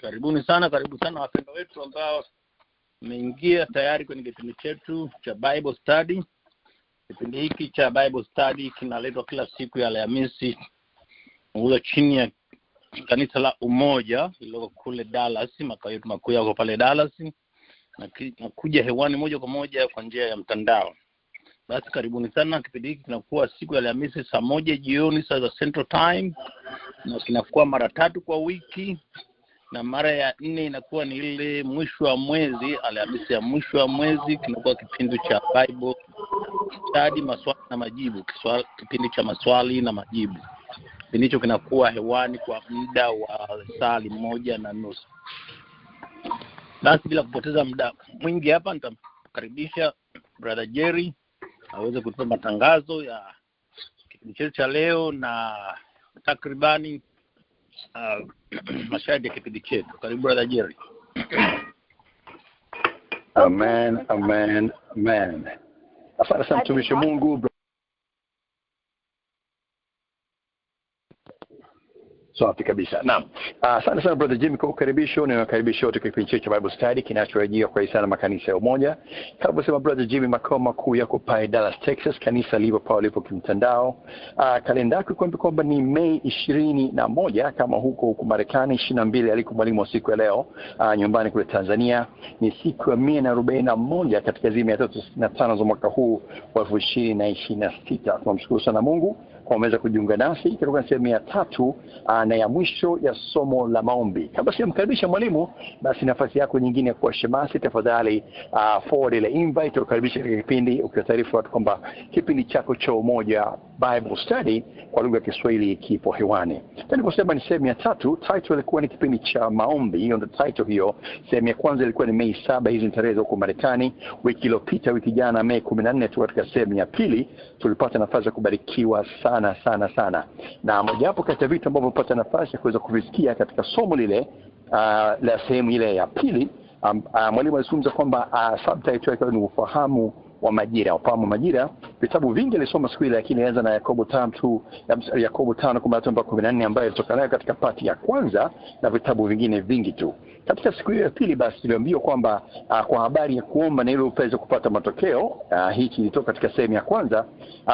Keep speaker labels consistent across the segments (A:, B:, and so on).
A: Karibu sana wapendwa wetu ambao mmeingia tayari kwenye kipindi chetu cha Bible Study. Kipindi hiki cha Bible Study kinaletwa kila siku ya Alhamisi ule chini ya kanisa la Umoja lililo kule Dallas, makao yetu makuu yako pale Dallas, na kuja hewani moja kwa moja kwa njia ya mtandao. Basi karibuni sana. Kipindi hiki kinakuwa siku ya Alhamisi saa 1 jioni saa za Central Time, na kinakuwa mara 3 kwa wiki, na mara ya 4 inakuwa ni ile mwisho wa mwezi, Alhamisi ya mwisho wa mwezi. Kinakuwa kipindi cha Bible Study, maswali na majibu, kipindi cha maswali na majibu. Kipindi hicho kinakuwa hewani kwa muda wa saa 1.5. Basi bila kupoteza muda mwingi hapa, nitamkaribisha Brother Jerry aweze kutoa matangazo ya kipindi chetu cha leo na takribani mashahidi ya kipindi chetu. Karibu Brother Jerry.
B: Amen. Asante sana mtumishi Mungu. Safi kabisa. Naam. Asante sana Brother Jimmy kwa ukaribisho. Ninakaribisha wote kwa kipindi cha Bible Study kinachorejea kwa sana makanisa ya Umoja. Kama sema Brother Jimmy, makao makuu yako pale Dallas, Texas, kanisa lipo pale lipo kimtandao. Kalenda yako kwamba ni Mei 21, kama huko Marekani 22 aliko mwalimu wa siku ya leo. Nyumbani kule Tanzania ni siku ya 141 katika zima ya 365 za mwaka huu wa 2026. Tunamshukuru sana Mungu kwa umeweza kujiunga nasi katika sehemu ya 3 na ya mwisho ya somo la maombi. Kabla sijamkaribisha mwalimu, basi nafasi yako nyingine ya kuwa shemasi, tafadhali forward ile invite ukaribisha katika kipindi, ukitaarifu watu kwamba kipindi chako cha Umoja Bible Study kwa lugha ya Kiswahili kipo hewani. Niliposema ni sehemu ya 3, title ilikuwa ni kipindi cha maombi. Hiyo ndio title hiyo. Sehemu ya kwanza ilikuwa ni Mei 7, hizi ni tarehe huko Marekani. Wiki iliyopita, wiki jana Mei 14 tu katika sehemu ya pili tulipata nafasi ya kubarikiwa sana. Na moja hapo kati ya vitu ambavyo mpata nafasi ya kuweza kuvisikia katika somo lile la sehemu ile ya pili, mwalimu alizungumza kwamba subtitle yake ni ufahamu wa majira. Vitabu vingi alisoma siku ile, lakini anza na Yakobo 5:14 ambayo ilitoka nayo katika pati ya kwanza, na vitabu vingine vingi tu. Katika siku ya pili basi tuliambiwa kwamba kwa habari ya kuomba na ile upeze kupata matokeo, hiki ilitoka katika sehemu ya kwanza,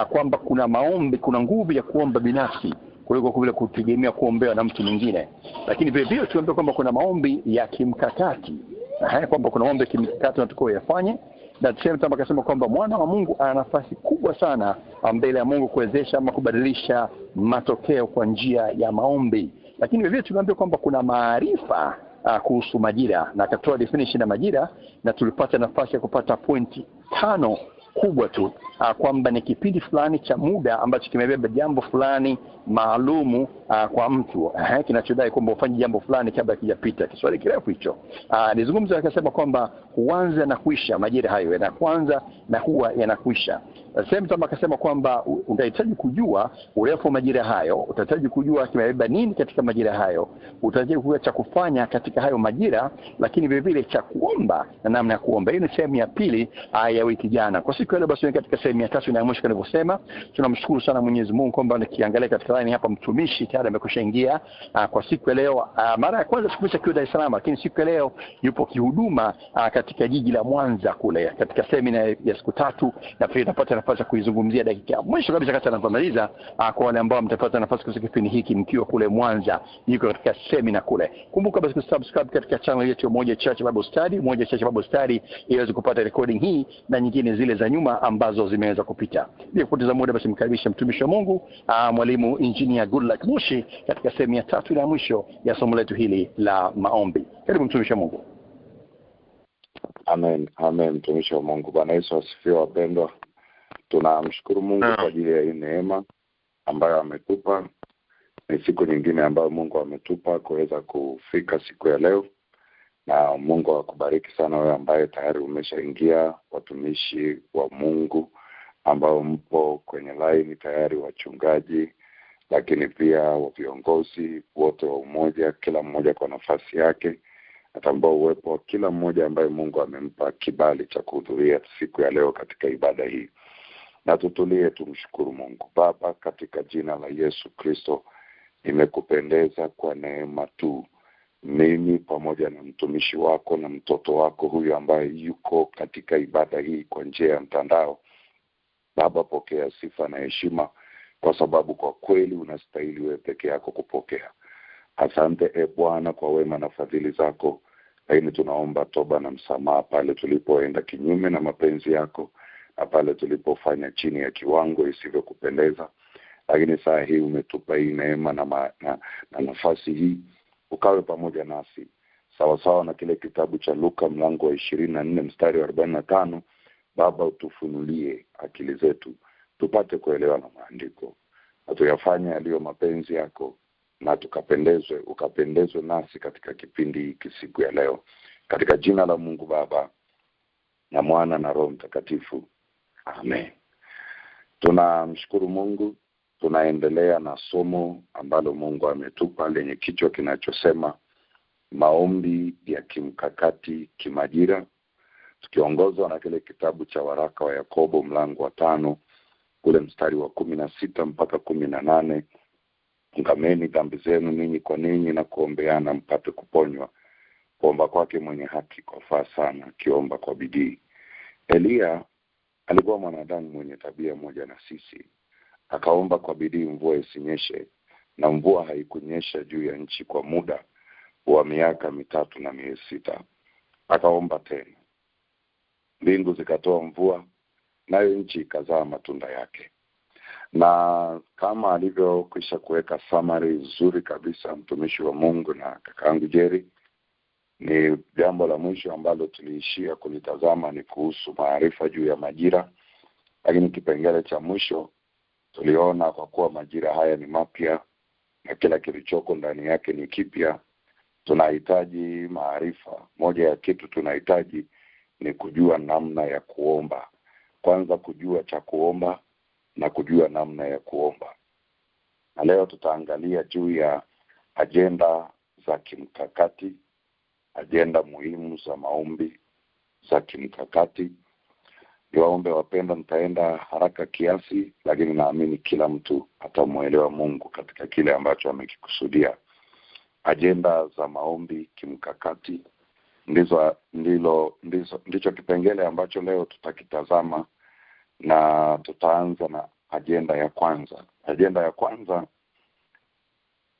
B: kwamba kuna maombi, kuna nguvu ya kuomba binafsi kuliko vile kutegemea kuombewa na mtu mwingine. Lakini vile vile tuliambiwa kwamba kuna maombi ya kimkakati, kwamba kuna maombi ya kimkakati tunatakiwa yafanye. Na sehemu tamba akasema kwamba mwana wa Mungu ana nafasi kubwa sana mbele ya Mungu kuwezesha ama kubadilisha matokeo kwa njia ya maombi. Lakini vile vile tuliambiwa kwamba kuna maarifa kuhusu majira, na akatoa definition ya majira, na tulipata nafasi ya kupata pointi 5 kubwa tu, kwamba ni kipindi fulani cha muda ambacho kimebeba jambo fulani maalumu kwa mtu, kinachodai kwamba ufanye jambo fulani kabla kijapita. Kiswahili kirefu hicho. Nizungumza akasema kwamba huanza na kuisha, majira hayo yanaanza na huwa yanakwisha. Sehemu kama akasema kwamba unahitaji kujua urefu wa majira hayo, utahitaji kujua kimebeba nini katika majira hayo, utahitaji kujua cha kufanya katika hayo majira, lakini vile vile cha kuomba na namna ya kuomba. Hii ni sehemu ya pili ya wiki jana. Kwa siku leo basi katika sehemu ya 3 na mwisho nilivyosema, tunamshukuru sana Mwenyezi Mungu kwamba nikiangalia katika line hapa mtumishi tayari amekwishaingia kwa siku leo. Mara ya kwanza siku kwa Dar es Salaam, lakini siku leo yupo kihuduma katika jiji la Mwanza kule katika semina ya siku 3, na pia tutapata nafasi ya kuizungumzia dakika mwisho kabisa kati tunapomaliza, kwa wale ambao mtapata nafasi kusikia kipindi hiki mkiwa kule Mwanza, yuko katika semina kule. Kumbuka basi kusubscribe katika channel yetu Umoja Church Bible Study, Umoja Church Bible Study, ili uweze kupata recording hii na nyingine zile za nyuma ambazo zimeweza kupita. Bila kupoteza muda basi mkaribisha mtumishi wa Mungu, mwalimu Engineer Goodluck Mushi katika sehemu ya 3 na mwisho ya somo letu hili la maombi. Karibu mtumishi wa Mungu.
C: Amen mtumishi wa Mungu. Bwana Yesu asifiwe wapendwa. Tunamshukuru Mungu kwa ajili ya hii neema ambayo ametupa. Ni siku nyingine ambayo Mungu ametupa kuweza kufika siku ya leo. Na Mungu akubariki sana wewe ambaye tayari umeshaingia, watumishi wa Mungu ambao mpo kwenye line tayari, wachungaji, lakini pia viongozi wote wa Umoja, kila mmoja kwa nafasi yake. Natambua uwepo wa kila mmoja ambaye Mungu amempa kibali cha kuhudhuria siku ya leo katika ibada hii. Na tutulie tumshukuru Mungu. Baba, katika jina la Yesu Kristo, imekupendeza kwa neema tu mimi pamoja na mtumishi wako na mtoto wako huyu ambaye yuko katika ibada hii kwa njia ya mtandao. Baba, pokea sifa na heshima, kwa sababu kwa kweli unastahili wewe peke yako kupokea. Asante Bwana kwa wema na fadhili zako. Lakini tunaomba toba na msamaha pale tulipoenda kinyume na mapenzi yako, na pale tulipofanya chini ya kiwango isivyokupendeza. Lakini saa hii umetupa hii neema na nafasi hii, ukawe pamoja nasi. Sawa sawa na kile kitabu cha Luka mlango wa 24 mstari wa 45. Baba, utufunulie akili zetu tupate kuelewa na maandiko, na tuyafanye yaliyo mapenzi yako, na ukapendezwe nasi katika kipindi hiki siku ya leo, katika jina la Mungu Baba na Mwana na Roho Mtakatifu, amen. Tunamshukuru Mungu. Tunaendelea na somo ambalo Mungu ametupa lenye kichwa kinachosema maombi ya kimkakati kimajira, tukiongozwa na kile kitabu cha waraka wa Yakobo mlango wa 5 kule mstari wa 16 mpaka 18. Ungameni dhambi zenu ninyi kwa ninyi na kuombeana mpate kuponywa. Kuomba kwake mwenye haki kwafaa sana, akiomba kwa bidii. Elia alikuwa mwanadamu mwenye tabia moja na sisi. Akaomba kwa bidii mvua isinyeshe, na mvua haikunyesha juu ya nchi kwa muda wa miaka 3 na miezi 6. Akaomba tena, mbingu zikatoa mvua, nayo nchi ikazaa matunda yake. Na kama alivyokwisha kuweka summary nzuri kabisa mtumishi wa Mungu na kakaangu Jerry, ni jambo la mwisho ambalo tuliishia kulitazama ni kuhusu maarifa juu ya majira. Lakini kipengele cha mwisho tuliona kwa kuwa majira haya ni mapya na kila kilichoko ndani yake ni kipya, tunahitaji maarifa. Moja ya kitu tunahitaji ni kujua namna ya kuomba. Kwanza kujua cha kuomba na kujua namna ya kuomba. Na leo tutaangalia juu ya ajenda za kimkakati, ajenda muhimu za maombi za kimkakati. Niwaombe wapenda, nitaenda haraka kiasi, lakini naamini kila mtu atamuelewa Mungu katika kile ambacho amekikusudia. Ajenda za maombi kimkakati ndicho kipengele ambacho leo tutakitazama, na tutaanza na ajenda ya kwanza. Ajenda ya kwanza,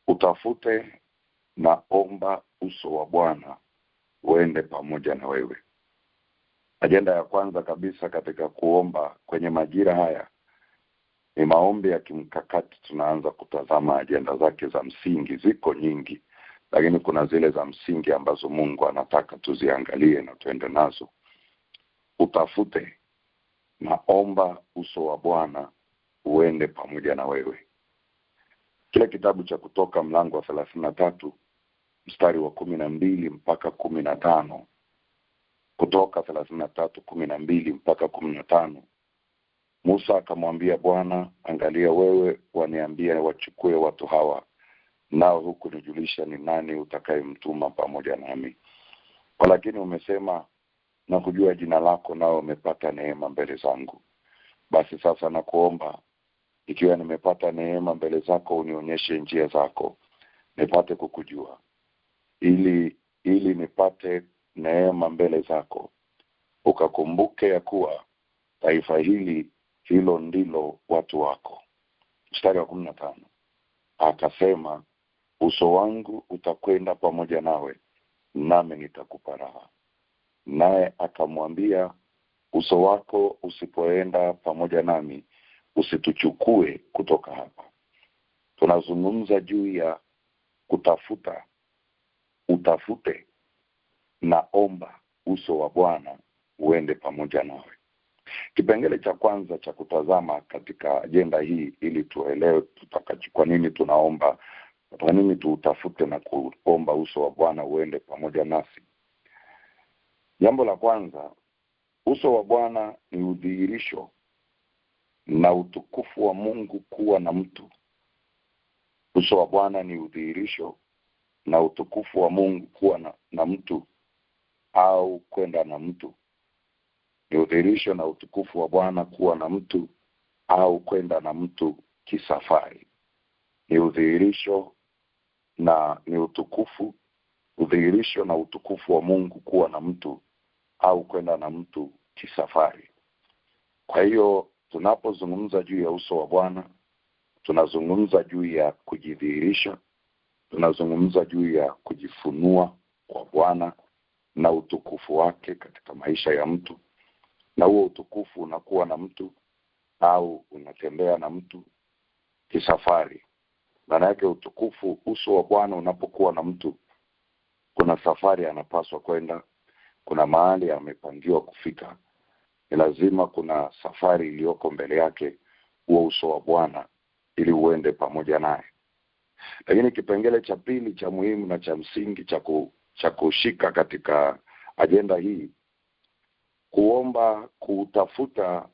C: utafute na omba uso wa Bwana uende pamoja na wewe. Ajenda ya kwanza kabisa katika kuomba kwenye majira haya ni maombi ya kimkakati. Tunaanza kutazama ajenda zake za msingi. Ziko nyingi, lakini kuna zile za msingi ambazo Mungu anataka tuziangalie na tuende nazo. Utafute na omba uso wa Bwana uende pamoja na wewe. Kile kitabu cha Kutoka mlango wa 33 mstari wa 12 mpaka 15. Kutoka 33:12 mpaka 15. Musa akamwambia Bwana, angalia, wewe waniambia wachukue watu hawa, nao huku nijulisha ni nani utakayemtuma pamoja nami. Lakini umesema na kujua jina lako, nao umepata neema mbele zangu. Basi sasa nakuomba, ikiwa nimepata neema mbele zako, unionyeshe njia zako nipate kukujua, ili nipate neema mbele zako. Ukakumbuke ya kuwa taifa hilo ndilo watu wako. Mstari wa 15. Akasema, uso wangu utakwenda pamoja nawe, nami nitakupa raha. Naye akamwambia, uso wako usipoenda pamoja nami, usituchukue kutoka hapa. Tunazungumza juu ya kutafuta. Utafute na omba uso wa Bwana uende pamoja nawe. Kipengele cha kwanza cha kutazama katika ajenda hii, ili tuelewe kwa nini tunaomba, kwa nini tutafute na kuomba uso wa Bwana uende pamoja nasi. Jambo la kwanza, uso wa Bwana ni udhihirisho na utukufu wa Mungu kuwa na mtu. Uso wa Bwana ni udhihirisho na utukufu wa Mungu kuwa na mtu au kwenda na mtu. Ni udhihirisho na utukufu wa Bwana kuwa na mtu au kwenda na mtu kisafari. Ni udhihirisho na ni utukufu udhihirisho na utukufu wa Mungu kuwa na mtu au kwenda na mtu kisafari. Kwa hiyo tunapozungumza juu ya uso wa Bwana, tunazungumza juu ya kujidhihirisha, tunazungumza juu ya kujifunua kwa Bwana na utukufu wake katika maisha ya mtu, na huo utukufu unakuwa na mtu au unatembea na mtu kisafari. Maana yake utukufu, uso wa Bwana unapokuwa na mtu, kuna safari anapaswa kwenda, kuna mahali amepangiwa kufika. Ni lazima kuna safari iliyoko mbele yake, huo uso wa Bwana, ili uende pamoja naye. Lakini kipengele cha pili cha muhimu na cha msingi cha kushika katika ajenda hii, kuomba, kutafuta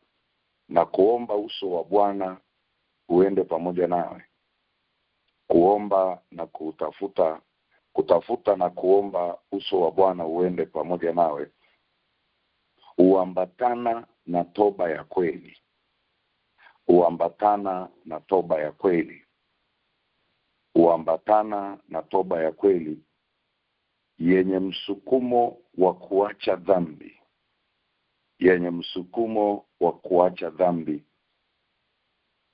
C: na kuomba uso wa Bwana uende pamoja nawe. Kuomba na kutafuta na kuomba uso wa Bwana uende pamoja nawe huambatana na toba ya kweli. Huambatana na toba ya kweli. Huambatana na toba ya kweli yenye msukumo wa kuacha dhambi. Yenye msukumo wa kuacha dhambi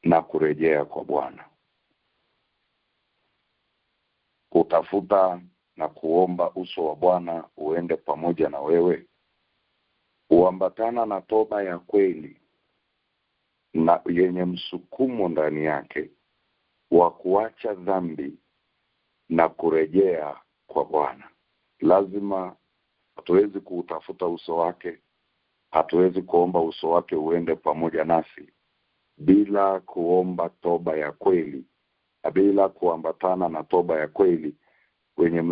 C: na kurejea kwa Bwana. Kutafuta na kuomba uso wa Bwana uende pamoja na wewe huambatana na toba ya kweli na yenye msukumo ndani yake wa kuacha dhambi na kurejea kwa Bwana. Lazima, hatuwezi kuutafuta uso wake, hatuwezi kuomba uso wake uende pamoja nasi bila kuomba toba ya kweli, bila kuambatana na toba ya kweli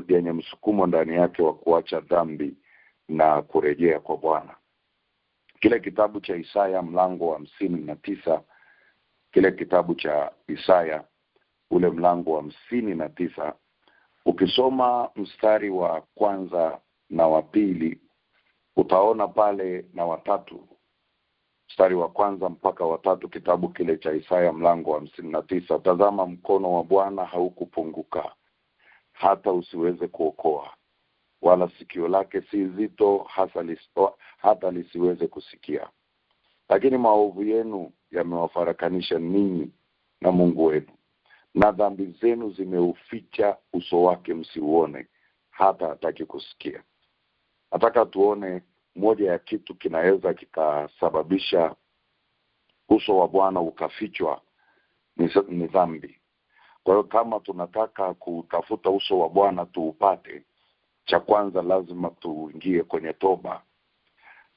C: yenye msukumo ndani yake wa kuacha dhambi na kurejea kwa Bwana. Kile kitabu cha Isaya mlango wa 59, kile kitabu cha Isaya ule mlango wa 59, ukisoma mstari wa kwanza na wa pili, utaona pale na watatu, mstari wa kwanza mpaka watatu, kitabu kile cha Isaya mlango wa 59. Tazama, mkono wa Bwana haukupunguka hata usiweze kuokoa, wala sikio lake si zito hata lisiweze kusikia. Lakini maovu yenu yamewafarakanisha ninyi na Mungu wenu, na dhambi zenu zimeuficha uso wake msiuone, hata hataki kusikia. Nataka tuone moja ya kitu kinaweza kikasababisha uso wa Bwana ukafichwa ni dhambi. Kwa hiyo kama tunataka kutafuta uso wa Bwana tuupate, cha kwanza lazima tuingie kwenye toba.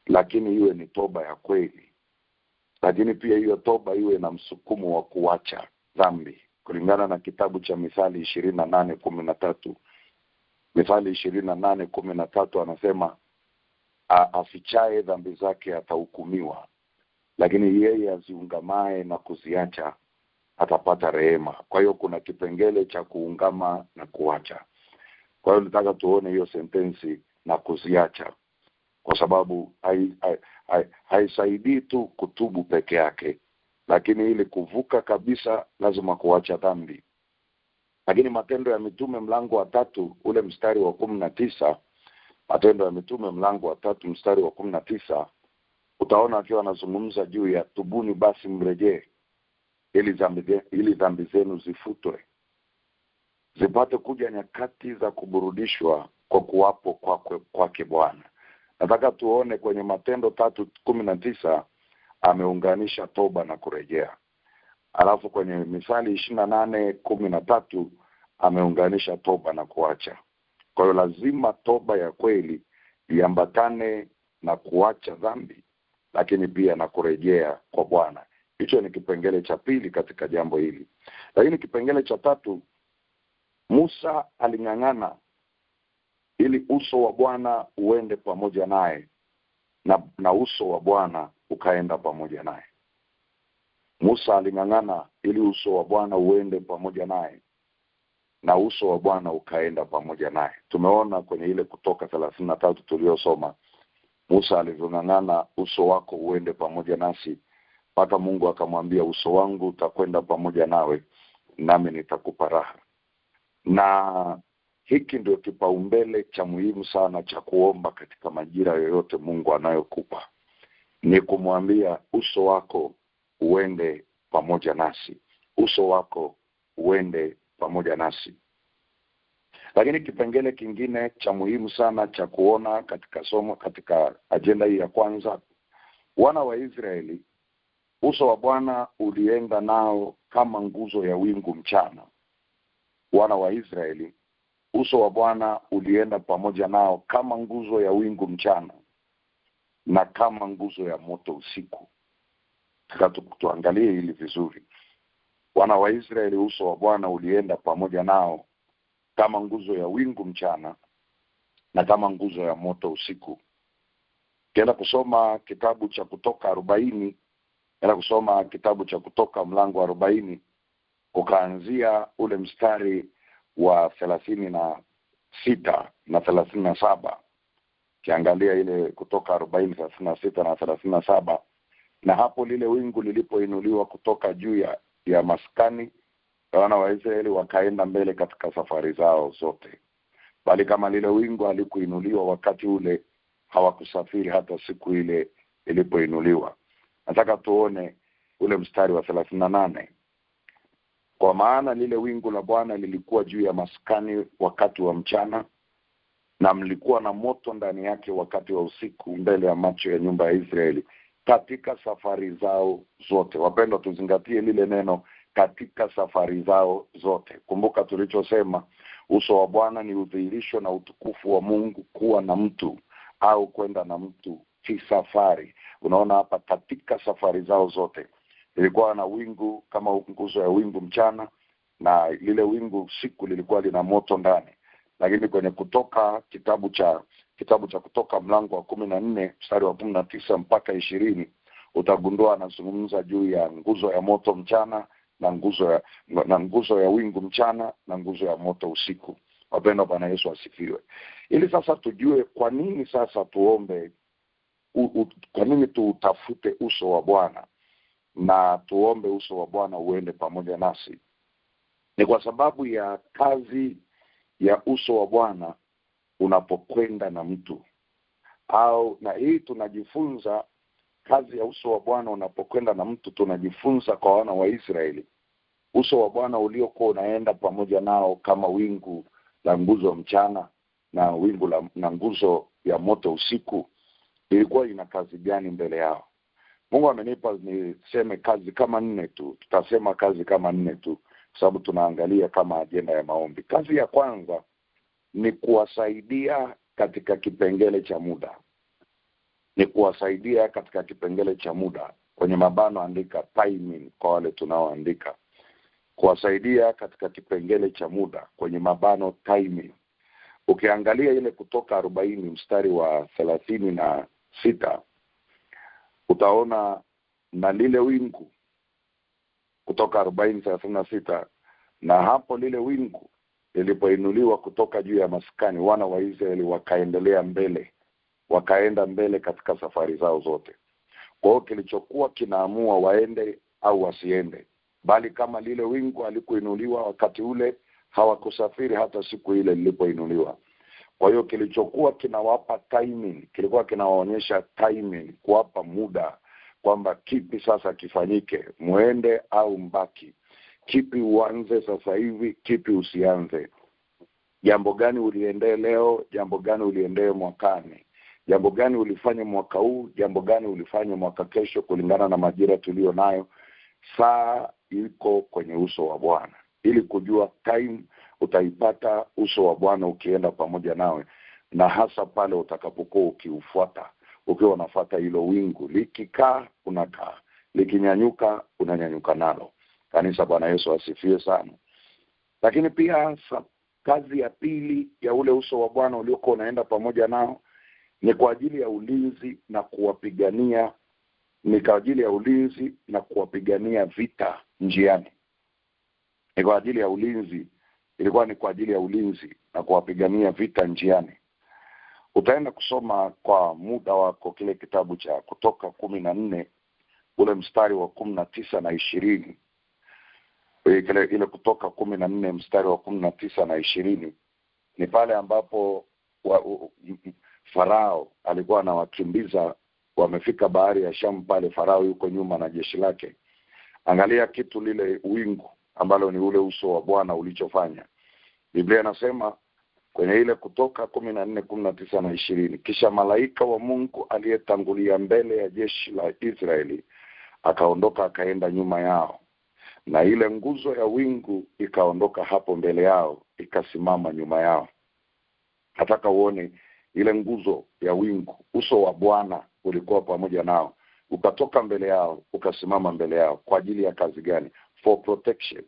C: Lakini iwe ni toba ya kweli. Lakini pia hiyo toba iwe na msukumo wa kuacha dhambi. Kulingana na kitabu cha Mithali 28:13. Mithali 28:13 anasema afichaye dhambi zake atahukumiwa, lakini yeye aziungamae na kuziacha atapata rehema. Kwa hiyo kuna kipengele cha kuungama na kuacha. Kwa hiyo nataka tuone hiyo sentensi na kuziacha, kwa sababu haisaidii tu kutubu peke yake, lakini ili kuvuka kabisa lazima kuacha dhambi. Lakini Matendo ya Mitume mlango wa 3 ule mstari wa 19, Matendo ya Mitume mlango wa 3 mstari wa 19, utaona akiwa anazungumza juu ya tubuni basi mrejee ili dhambi zenu zifutwe, zipate kuja nyakati za kuburudishwa kwa kuwapo kwake Bwana. Nataka tuone kwenye Matendo 3:19 ameunganisha toba na kurejea. Alafu kwenye Mithali 28:13 ameunganisha toba na kuacha. Kwa hiyo lazima toba ya kweli iambatane na kuacha dhambi, lakini pia na kurejea kwa Bwana. Hicho ni kipengele cha pili katika jambo hili. Lakini kipengele cha tatu, Musa aling'ang'ana ili uso wa Bwana uende pamoja naye na uso wa Bwana ukaenda pamoja naye. Musa aling'ang'ana ili uso wa Bwana uende pamoja naye na uso wa Bwana ukaenda pamoja naye. Tumeona kwenye ile Kutoka 33 tuliyosoma, Musa alivyong'ang'ana uso wako uende pamoja nasi, mpaka Mungu akamwambia uso wangu utakwenda pamoja nawe nami nitakupa raha. Na hiki ndio kipaumbele cha muhimu sana cha kuomba katika majira yoyote Mungu anayokupa. Ni kumwambia uso wako uende pamoja nasi. Uso wako uende pamoja nasi. Lakini kipengele kingine cha muhimu sana cha kuona katika somo, katika ajenda hii ya kwanza, wana wa Israeli, uso wa Bwana ulienda nao kama nguzo ya wingu mchana. Wana wa Israeli, uso wa Bwana ulienda pamoja nao kama nguzo ya wingu mchana na kama nguzo ya moto usiku. Tuangalie hili vizuri. Wana wa Israeli, uso wa Bwana ulienda pamoja nao kama nguzo ya wingu mchana na kama nguzo ya moto usiku. Kienda kusoma kitabu cha Kutoka 40, kienda kusoma kitabu cha Kutoka mlango wa 40, ukaanzia ule mstari wa 36 na 37. Kiangalia ile Kutoka 40, 36 na 37. Na hapo lile wingu lilipoinuliwa kutoka juu ya maskani, wana wa Israeli wakaenda mbele katika safari zao zote. Bali kama lile wingu halikuinuliwa wakati ule, hawakusafiri hata siku ile ilipoinuliwa. Nataka tuone ule mstari wa 38. Kwa maana lile wingu la Bwana lilikuwa juu ya maskani wakati wa mchana, na mlikuwa na moto ndani yake wakati wa usiku mbele ya macho ya nyumba ya Israeli katika safari zao zote. Wapendwa, tuzingatie lile neno katika safari zao zote. Kumbuka tulichosema, uso wa Bwana ni udhihirisho na utukufu wa Mungu kuwa na mtu au kwenda na mtu kisafari. Unaona hapa katika safari zao zote. Ilikuwa na wingu kama nguzo ya wingu mchana, na lile wingu usiku lilikuwa lina moto ndani. Lakini kwenye Kutoka kitabu cha Kutoka mlango wa 14 mstari wa 19 mpaka 20, utagundua anazungumza juu ya nguzo ya moto mchana na nguzo ya wingu mchana na nguzo ya moto usiku. Wapendwa, Bwana Yesu asifiwe. Ili sasa tujue kwa nini sasa tuombe, kwa nini tutafute uso wa Bwana na tuombe uso wa Bwana uende pamoja nasi. Ni kwa sababu ya kazi ya uso wa Bwana unapokwenda na mtu. Na hii tunajifunza kazi ya uso wa Bwana unapokwenda na mtu, tunajifunza kwa wana wa Israeli. Uso wa Bwana uliokuwa unaenda pamoja nao kama wingu la nguzo mchana na na nguzo ya moto usiku, ilikuwa ina kazi gani mbele yao? Mungu amenipa niseme kazi kama 4 tu. Tutasema kazi kama 4 tu sababu tunaangalia kama ajenda ya maombi. Kazi ya kwanza ni kuwasaidia katika kipengele cha muda. Ni kuwasaidia katika kipengele cha muda. Kwenye mabano andika timing kwa wale tunaoandika. Kuwasaidia katika kipengele cha muda, kwenye mabano timing. Ukiangalia ile Kutoka 40 mstari wa 36, utaona na lile wingu. Kutoka 40:36, na hapo lile wingu lilipoinuliwa kutoka juu ya maskani, wana wa Israeli wakaenda mbele katika safari zao zote. Kwa hiyo kilichokuwa kinaamua waende au wasiende, bali kama lile wingu halikuinuliwa wakati ule, hawakusafiri hata siku ile lilipoinuliwa. Kwa hiyo kilichokuwa kinawapa timing, kilikuwa kinawaonyesha timing, kuwapa muda kwamba kipi sasa kifanyike, muende au mbaki. Kipi uanze sasa hivi, kipi usianze. Jambo gani uliendee leo, jambo gani uliendee mwakani. Jambo gani ulifanye mwaka huu, jambo gani ulifanye mwaka kesho, kulingana na majira tulio nayo. Saa iko kwenye uso wa Bwana. Ili kujua time, utaipata uso wa Bwana ukienda pamoja nawe, na hasa pale utakapokuwa ukiufuata, ukiwa unafuata hilo wingu. Likikaa unakaa, likinyanyuka unanyanyuka nalo. Kanisa, Bwana Yesu asifiwe sana. Lakini pia kazi ya pili ya ule uso wa Bwana uliokuwa unaenda pamoja nao ni kwa ajili ya ulinzi na kuwapigania. Ni kwa ajili ya ulinzi na kuwapigania vita njiani. Ni kwa ajili ya ulinzi, ilikuwa ni kwa ajili ya ulinzi na kuwapigania vita njiani. Utaenda kusoma kwa muda wako kile kitabu cha Kutoka 14 ule mstari wa 19 na 20. Ile Kutoka 14 mstari wa 19 na 20. ni pale ambapo Farao alikuwa anawakimbiza, wamefika bahari ya Shamu pale, Farao yuko nyuma na jeshi lake. Angalia kitu lile wingu ambalo ni ule uso wa Bwana ulichofanya. Biblia inasema kwenye ile Kutoka 14:19 na 20, kisha malaika wa Mungu aliyetangulia mbele ya jeshi la Israeli akaondoka akaenda nyuma yao, na ile nguzo ya wingu ikaondoka hapo mbele yao ikasimama nyuma yao. Nataka uone ile nguzo ya wingu, uso wa Bwana ulikuwa pamoja nao, ukatoka mbele yao ukasimama mbele yao. Kwa ajili ya kazi gani? For protection.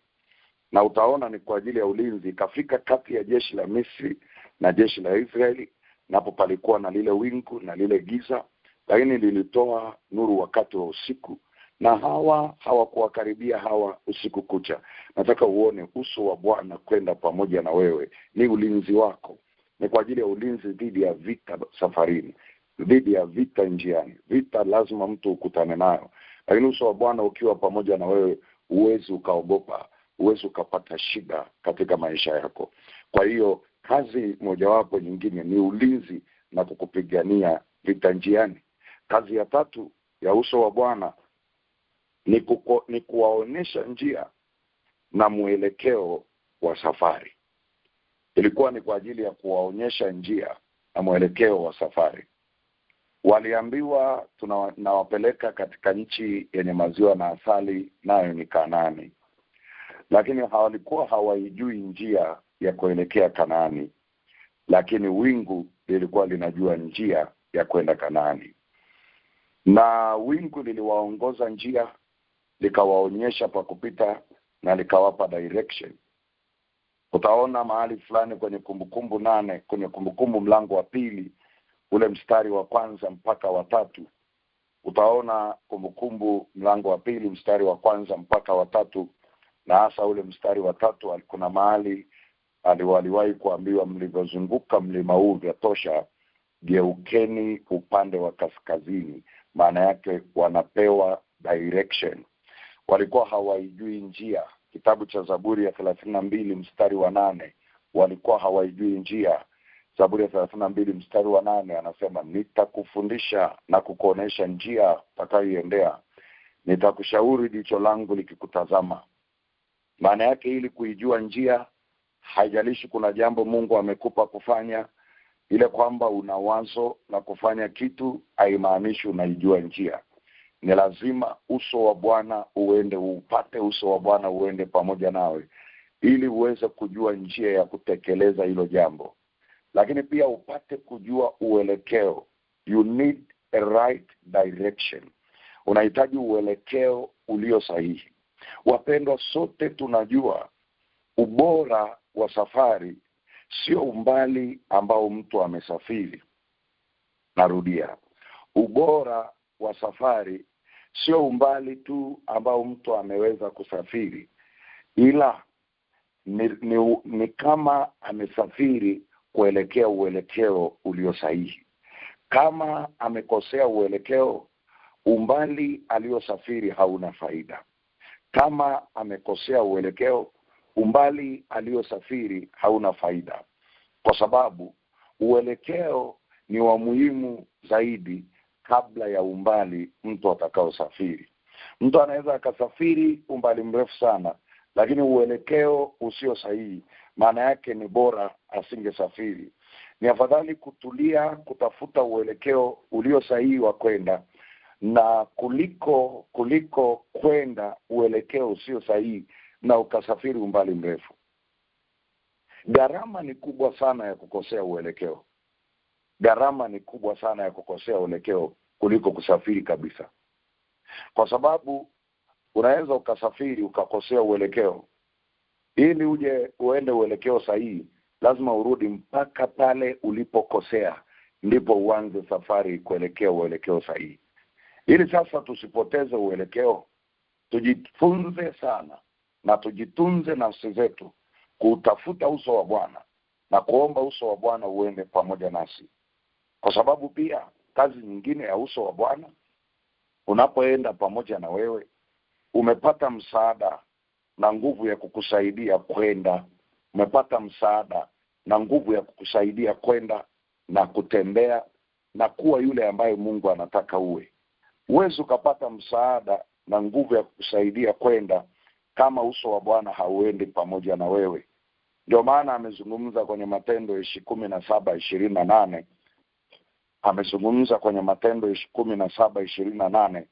C: Na utaona ni kwa ajili ya ulinzi. Ikafika kati ya jeshi la Misri na jeshi la Israeli, napo palikuwa na lile wingu na lile giza, lakini lilitoa nuru wakati wa usiku, na hawakuwakaribia hawa usiku kucha. Nataka uone uso wa Bwana kwenda pamoja na wewe, ni ulinzi wako. Ni kwa ajili ya ulinzi dhidi ya vita safarini, dhidi ya vita njiani. Vita lazima mtu ukutane nayo, lakini uso wa Bwana ukiwa pamoja na wewe, huwezi ukaogopa, huwezi ukapata shida katika maisha yako. Kwa hiyo kazi mojawapo nyingine ni ulinzi na kukupigania vita njiani. Kazi ya tatu ya uso wa Bwana ni kuwaonesha njia na mwelekeo wa safari. Ilikuwa ni kwa ajili ya kuwaonyesha njia na mwelekeo wa safari. Waliambiwa tunawapeleka katika nchi yenye maziwa na asali, nayo ni Kanaani. Lakini hawalikuwa hawaijui njia ya kuelekea Kanaani, lakini wingu lilikuwa linajua njia ya kwenda Kanaani. Na wingu liliwaongoza njia, likawaonyesha pa kupita na likawapa direction. Utaona mahali fulani kwenye Kumbukumbu 8, kwenye Kumbukumbu mlango wa 2, ule mstari wa 1 mpaka wa 3. Utaona Kumbukumbu mlango wa 2 mstari wa 1 mpaka wa 3, na hasa ule mstari wa 3 kuna mahali waliwahi kuambiwa, mlivyozunguka mlima huu vyatosha, geukeni upande wa kaskazini. Maana yake wanapewa direction. Walikuwa hawaijui njia. Kitabu cha Zaburi ya 32 mstari wa 8, walikuwa hawaijui njia. Zaburi ya 32 mstari wa 8 anasema, nitakufundisha na kukuonesha njia utakayoiendea, nitakushauri jicho langu likikutazama. Maana yake ili kuijua njia, haijalishi kuna jambo Mungu amekupa kufanya, ile kwamba una wazo la kufanya kitu haimaanishi unaijua njia. Ni lazima uso wa Bwana uende, upate uso wa Bwana uende pamoja nawe, ili uweze kujua njia ya kutekeleza hilo jambo. Lakini pia upate kujua uelekeo. You need a right direction. Unahitaji uelekeo ulio sahihi. Wapendwa, sote tunajua ubora wa safari sio umbali ambao mtu amesafiri. Narudia, ubora wa safari sio umbali tu ambao mtu ameweza kusafiri, ila ni kama amesafiri kuelekea uelekeo ulio sahihi. Kama amekosea uelekeo, umbali aliosafiri hauna faida. Kama amekosea uelekeo, umbali aliosafiri hauna faida, kwa sababu uelekeo ni wa muhimu zaidi kabla ya umbali mtu atakaosafiri. Mtu anaweza akasafiri umbali mrefu sana, lakini uelekeo usio sahihi, maana yake ni bora asingesafiri. Ni afadhali kutulia kutafuta uelekeo ulio sahihi wa kwenda, na kuliko kwenda uelekeo usio sahihi na ukasafiri umbali mrefu. Gharama ni kubwa sana ya kukosea uelekeo. Gharama ni kubwa sana ya kukosea uelekeo kuliko kusafiri kabisa. Kwa sababu unaweza ukasafiri ukakosea uelekeo. Ili uende uelekeo sahihi, lazima urudi mpaka pale ulipokosea, ndipo uanze safari kuelekea uelekeo sahihi. Ili sasa tusipoteze uelekeo, tujifunze sana na tujitunze nafsi zetu kutafuta uso wa Bwana na kuomba uso wa Bwana uende pamoja nasi. Kwa sababu pia kazi nyingine ya uso wa Bwana, unapoenda pamoja na wewe, umepata msaada na nguvu ya kukusaidia kwenda. Umepata msaada na nguvu ya kukusaidia kwenda na kutembea na kuwa yule ambaye Mungu anataka uwe. Huwezi ukapata msaada na nguvu ya kukusaidia kwenda kama uso wa Bwana hauendi pamoja na wewe. Ndio maana amezungumza kwenye Matendo 17:28. Amezungumza kwenye Matendo 17:28,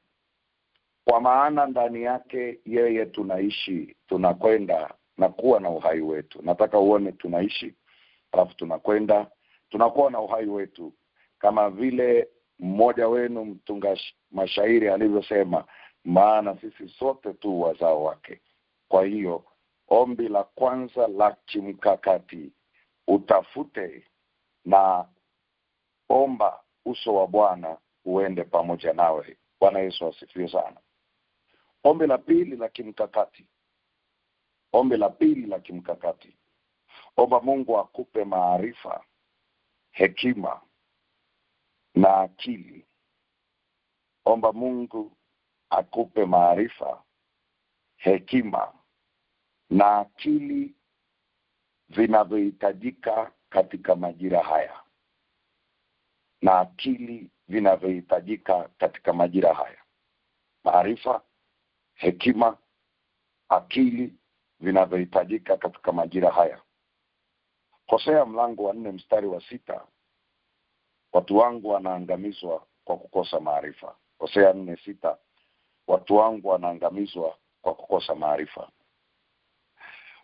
C: kwa maana ndani yake yeye tunaishi, tunakwenda na kuwa na uhai wetu. Nataka uone tunaishi, alafu tunakwenda, tunakuwa na uhai wetu, kama vile mmoja wenu mtunga mashairi alivyosema, maana sisi sote tu wazao wake. Kwa hiyo ombi la kwanza la kimkakati, utafute na omba uso wa Bwana uende pamoja nawe. Bwana Yesu asifiwe sana. Ombi la pili la kimkakati. Ombi la pili la kimkakati. Omba Mungu akupe maarifa, hekima na akili. Omba Mungu akupe maarifa, hekima na akili vinavyohitajika katika majira haya. Na akili vinavyohitajika katika majira haya. Maarifa, hekima, akili vinavyohitajika katika majira haya. Hosea mlango wa 4 mstari wa 6. Watu wangu wanaangamizwa kwa kukosa maarifa. Hosea 4:6. Watu wangu wanaangamizwa kwa kukosa maarifa.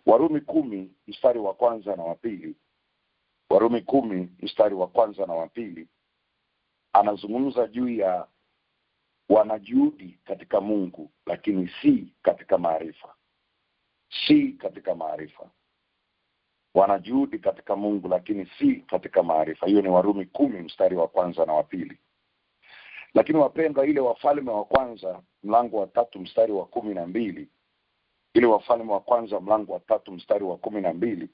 C: Warumi 10 mstari wa 1 na wa 2. Warumi 10 mstari wa 1 na wa 2 anazungumza juu ya wanajuhudi katika Mungu lakini si katika maarifa. Si katika maarifa. Wanajuhudi katika Mungu lakini si katika maarifa. Hiyo ni Warumi 10 mstari wa 1 na wa 2. Lakini wapendwa, ile Wafalme wa kwanza mlango wa 3 mstari wa 12, ile Wafalme wa kwanza mlango wa 3 mstari wa 12,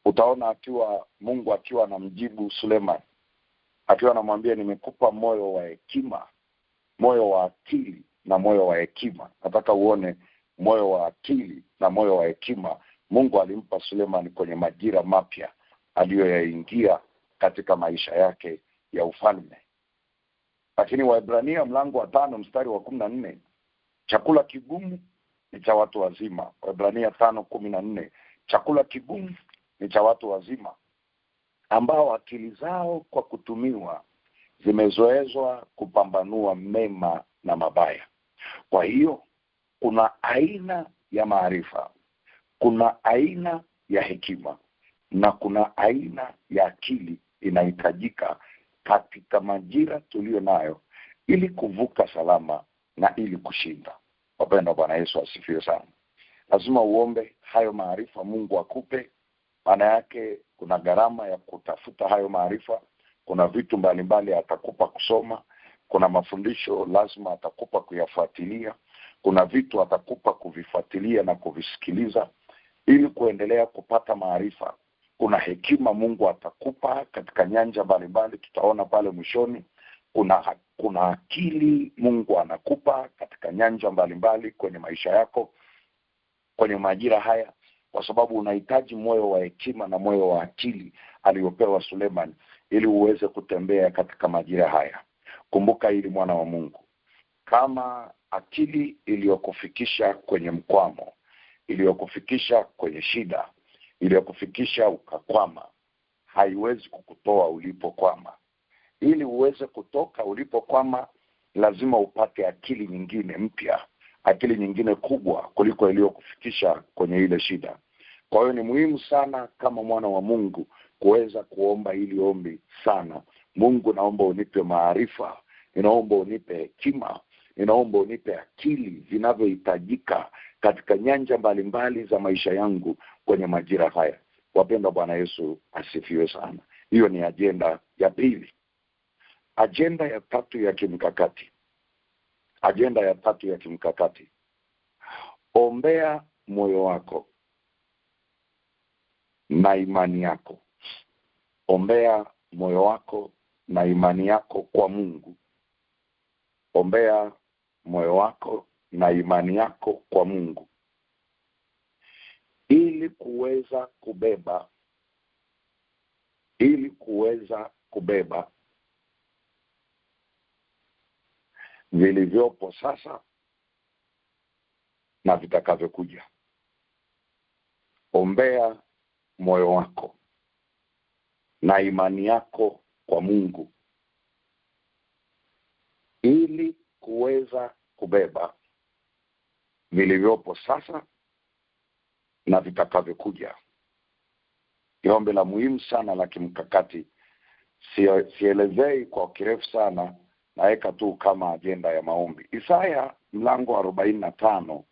C: utaona Mungu akiwa anamjibu Suleiman, akiwa anamwambia nimekupa moyo wa hekima, moyo wa akili na moyo wa hekima. Nataka uone moyo wa akili na moyo wa hekima Mungu alimpa Suleiman kwenye majira mapya aliyoyaingia katika maisha yake ya ufalme. Lakini Waebrania mlango wa 5 mstari wa 14, chakula kigumu ni cha watu wazima. Waebrania 5:14, chakula kigumu ni cha watu wazima ambao akili zao kwa kutumiwa zimezoezwa kupambanua mema na mabaya. Kwa hiyo kuna aina ya maarifa, kuna aina ya hekima na kuna aina ya akili inahitajika katika majira tulio nayo ili kuvuka salama na ili kushinda. Wapendwa, Bwana Yesu asifiwe sana. Lazima uombe hayo maarifa Mungu akupe. Maana yake kuna gharama ya kutafuta hayo maarifa. Kuna vitu mbalimbali atakupa kusoma. Kuna mafundisho lazima atakupa kuyafuatilia. Kuna vitu atakupa kuvifuatilia na kuvisikiliza ili kuendelea kupata maarifa. Kuna hekima Mungu atakupa katika nyanja mbalimbali, tutaona pale mwishoni. Kuna akili Mungu anakupa katika nyanja mbalimbali kwenye maisha yako kwenye majira haya, kwa sababu unahitaji moyo wa hekima na moyo wa akili aliopewa Suleiman ili uweze kutembea katika majira haya. Kumbuka hili, mwana wa Mungu, kama akili iliyokufikisha kwenye mkwamo, iliyokufikisha kwenye shida, iliyokufikisha ukakwama, haiwezi kukutoa ulipokwama. Ili uweze kutoka ulipokwama, lazima upate akili nyingine mpya, akili nyingine kubwa kuliko iliyokufikisha kwenye ile shida. Kwa hiyo ni muhimu sana kama mwana wa Mungu kuweza kuomba hili ombi sana. Mungu, naomba unipe maarifa, ninaomba unipe hekima, ninaomba unipe akili zinavyohitajika katika nyanja mbalimbali za maisha yangu kwenye majira haya. Wapendwa, Bwana Yesu asifiwe sana. Hiyo ni ajenda ya pili. Ajenda ya tatu ya kimkakati. Ajenda ya tatu ya kimkakati. Ombea moyo wako na imani yako. Ombea moyo wako na imani yako kwa Mungu. Ombea moyo wako na imani yako kwa Mungu ili kuweza kubeba ili kuweza kubeba vilivyopo sasa na vitakavyokuja. Ombea moyo wako na imani yako kwa Mungu ili kuweza kubeba vilivyopo sasa na vitakavyokuja. Ni ombi la muhimu sana la kimkakati. Sielezei kwa kirefu sana, naweka tu kama ajenda ya maombi. Isaya mlango wa 45,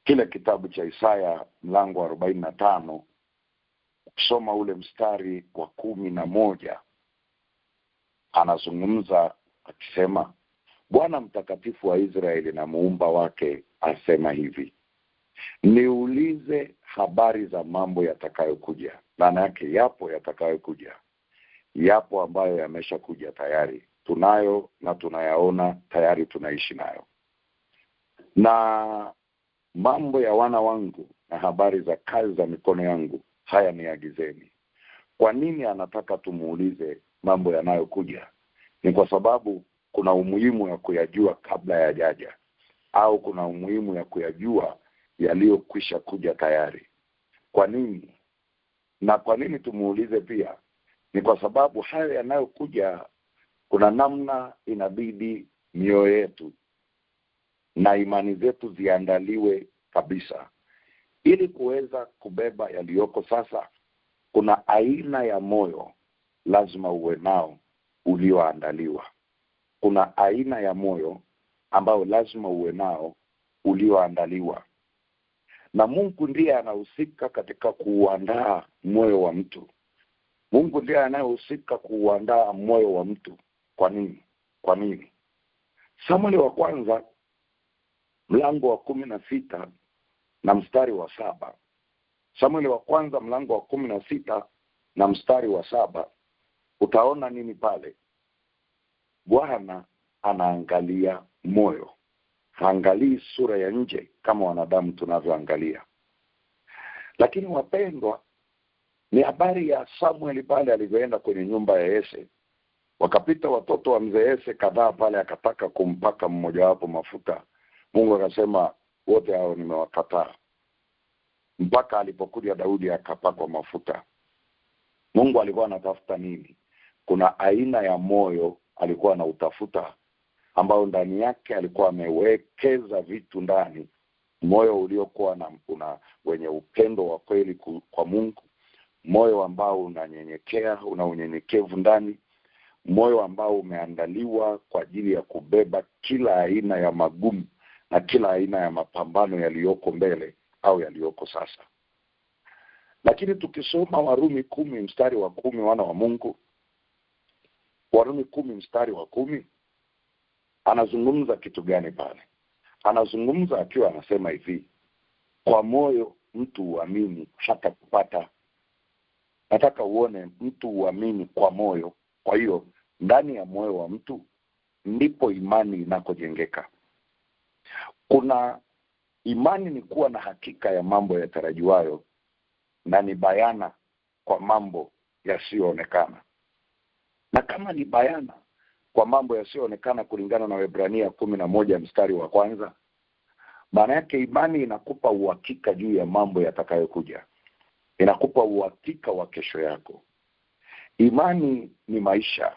C: kile kitabu cha Isaya mlango wa 45, ukisoma ule mstari wa 11, anazungumza akisema, Bwana mtakatifu wa Israeli na muumba wake asema hivi, niulize habari za mambo yatakayokuja. Maana yake yapo yatakayokuja, yapo ambayo yameshakuja tayari, tunayo na tunayaona tayari, tunaishi nayo. Na mambo ya wana wangu na habari za kazi za mikono yangu, haya niagizeni. Kwa nini anataka tumuulize mambo yanayokuja? Ni kwa sababu kuna umuhimu ya kuyajua kabla yajaja, au kuna umuhimu ya kuyajua yaliyokwisha kuja tayari. Kwa nini? Na kwa nini tumuulize pia? Ni kwa sababu hayo yanayokuja, kuna namna inabidi mioyo yetu na imani zetu ziandaliwe kabisa ili kuweza kubeba yaliyoko sasa. Kuna aina ya moyo lazima uwe nao ulioandaliwa. Kuna aina ya moyo ambao lazima uwe nao ulioandaliwa. Na Mungu ndiye anahusika katika kuuandaa moyo wa mtu. Mungu ndiye anayehusika kuuandaa moyo wa mtu. Kwa nini? Kwa nini? Samueli wa kwanza mlango wa 16 na mstari wa 7. Samueli wa kwanza mlango wa 16 na mstari wa 7, utaona nini pale? Bwana anaangalia moyo. Haangalii sura ya nje kama wanadamu tunavyoangalia. Lakini wapendwa, ni habari ya Samueli pale alivyoenda kwenye nyumba ya Yese. Wakapita watoto wa mzee Yese kadhaa pale, akataka kumpaka mmoja wapo mafuta. Mungu akasema wote hao nimewakataa. Mpaka alipokuja Daudi akapakwa mafuta. Mungu alikuwa anatafuta nini? Kuna aina ya moyo alikuwa anautafuta, ambao ndani yake alikuwa amewekeza vitu ndani. Moyo uliokuwa na wenye upendo wa kweli kwa Mungu, moyo ambao unanyenyekea, una unyenyekevu ndani, moyo ambao umeandaliwa kwa ajili ya kubeba kila aina ya magumu na kila aina ya mapambano yaliyoko mbele au yaliyoko sasa. Lakini tukisoma Warumi 10 mstari wa 10, wana wa Mungu, Warumi 10 mstari wa 10, anazungumza kitu gani pale? Anazungumza akiwa anasema hivi, kwa moyo mtu uamini hata kupata. Nataka uone mtu uamini kwa moyo. Kwa hiyo ndani ya moyo wa mtu ndipo imani inakojengeka. Kuna imani ni kuwa na hakika ya mambo yatarajiwayo na ni bayana kwa mambo yasiyoonekana. Na kama ni bayana kwa mambo yasiyoonekana kulingana na Waebrania 11 mstari wa 1, maana yake imani inakupa uhakika juu ya mambo yatakayokuja. Inakupa uhakika wa kesho yako. Imani ni maisha.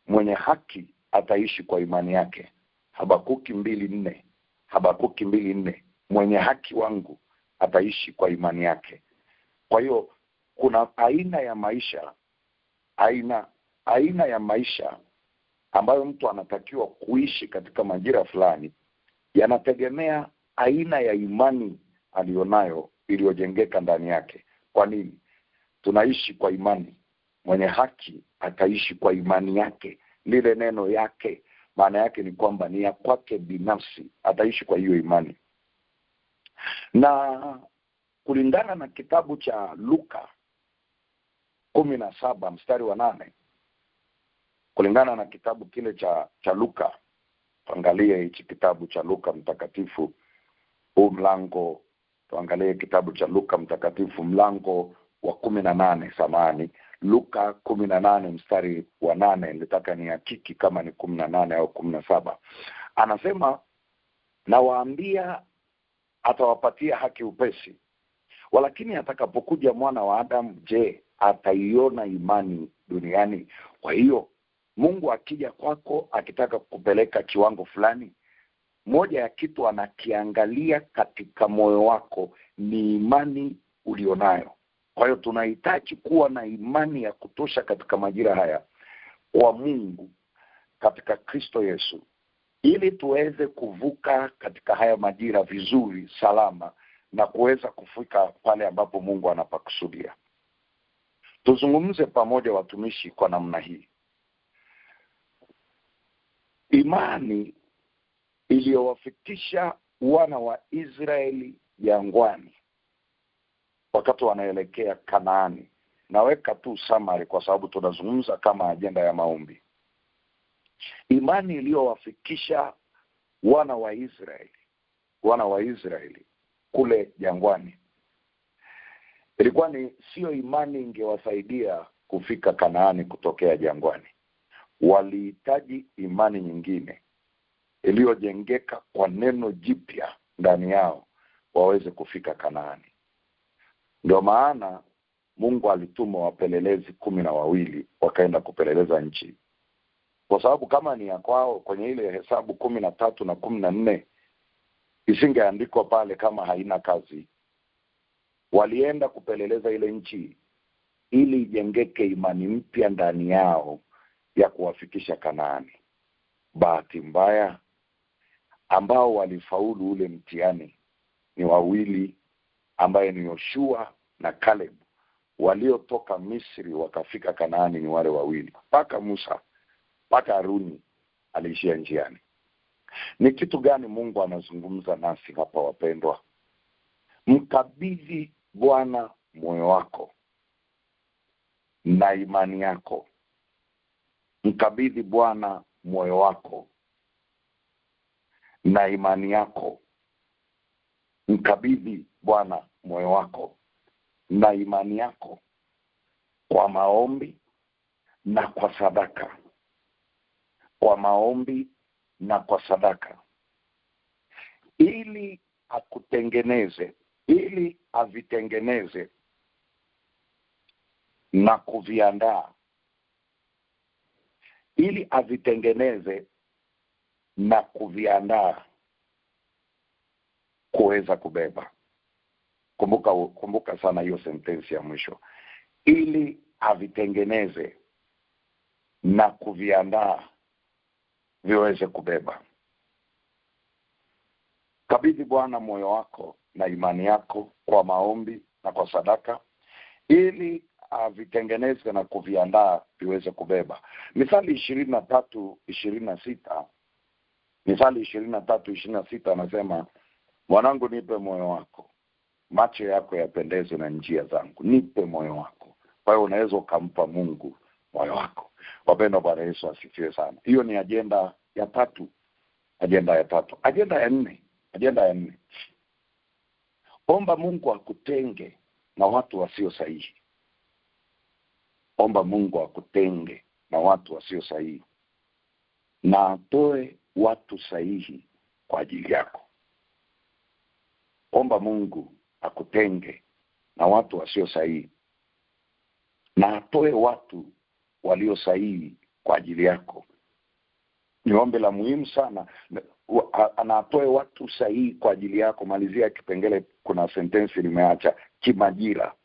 C: Mwenye haki ataishi kwa imani yake. Habakuki 2:4. Habakuki 2:4. Mwenye haki wangu ataishi kwa imani yake. Kwa hiyo kuna aina ya maisha, aina ya maisha ambayo mtu anatakiwa kuishi katika majira fulani, yanategemea aina ya imani alionayo iliyojengeka ndani yake. Kwa nini? Tunaishi kwa imani. Mwenye haki ataishi kwa imani yake. Lile neno yake, maana yake ni kwamba ni ya kwake binafsi, ataishi kwa hiyo imani. Na kulingana na kitabu cha Luka 17 mstari wa 8, kulingana na kitabu kile cha Luka, tuangalie hichi kitabu cha Luka mtakatifu, huu mlango, tuangalie kitabu cha Luka mtakatifu mlango wa 18, Luka 18 mstari wa 8, nilitaka nihakiki kama ni 18 au 17. Anasema, nawaambia atawapatia haki upesi. Walakini atakapokuja Mwana wa Adamu, je, ataiona imani duniani? Kwa hiyo Mungu akija kwako akitaka kupeleka kiwango fulani, moja ya kitu anakiangalia katika moyo wako ni imani ulionayo. Kwa hiyo tunahitaji kuwa na imani ya kutosha katika majira haya kwa Mungu katika Kristo Yesu, ili tuweze kuvuka katika haya majira vizuri, salama, na kuweza kufika pale ambapo Mungu anapakusudia. Tuzungumze pamoja watumishi kwa namna hii. Imani iliyowafikisha wana wa Israeli jangwani wakati wanaelekea Kanaani. Naweka tu summary kwa sababu tunazungumza kama ajenda ya maombi. Imani iliyowafikisha wana wa Israeli kule jangwani ilikuwa ni sio imani ingewasaidia kufika Kanaani kutokea jangwani. Walihitaji imani nyingine iliyojengeka kwa neno jipya ndani yao waweze kufika Kanaani. Ndio maana Mungu alituma wapelelezi 12 wakaenda kupeleleza nchi. Kwa sababu kama ni ya kwao, kwenye ile Hesabu 13 na 14 isingeandikwa pale kama haina kazi. Walienda kupeleleza ile nchi ili ijengeke imani mpya ndani yao ya kuwafikisha Kanaani. Bahati mbaya, ambao walifaulu ule mtihani ni 2, ambaye ni Yoshua na Caleb. Waliotoka Misri wakafika Kanaani ni wale 2. Mpaka Musa, mpaka Haruni aliishia njiani. Ni kitu gani Mungu anazungumza nasi hapa wapendwa? Mkabidhi Bwana moyo wako na imani yako. Mkabidhi Bwana moyo wako na imani yako. Mkabidhi Bwana moyo wako na imani yako kwa maombi na kwa sadaka. Kwa maombi na kwa sadaka, ili akutengeneze, ili avitengeneze na kuviandaa, ili avitengeneze na kuviandaa kuweza kubeba. Kumbuka sana hiyo sentensi ya mwisho, ili avitengeneze na kuviandaa viweze kubeba. Kabidhi Bwana moyo wako na imani yako kwa maombi na kwa sadaka, ili avitengeneze na kuviandaa viweze kubeba. Mithali 23:26, Mithali 23:26 anasema, mwanangu nipe moyo wako, macho yako yapendezwe na njia zangu. Nipe moyo wako. Kwa hiyo unaweza ukampa Mungu moyo wako. Wapendwa, Bwana Yesu asifiwe sana. Hiyo ni ajenda ya 3. Ajenda ya 3. Ajenda ya 4. Omba Mungu akutenge na watu wasio sahihi. Omba Mungu akutenge na watu wasio sahihi, na atoe watu sahihi kwa ajili yako. Omba Mungu akutenge na watu wasio sahihi, na atoe watu walio sahihi kwa ajili yako. Ni ombi la muhimu sana. Anatoe watu sahihi kwa ajili yako. Malizia kipengele, kuna sentensi limeacha, kimajira,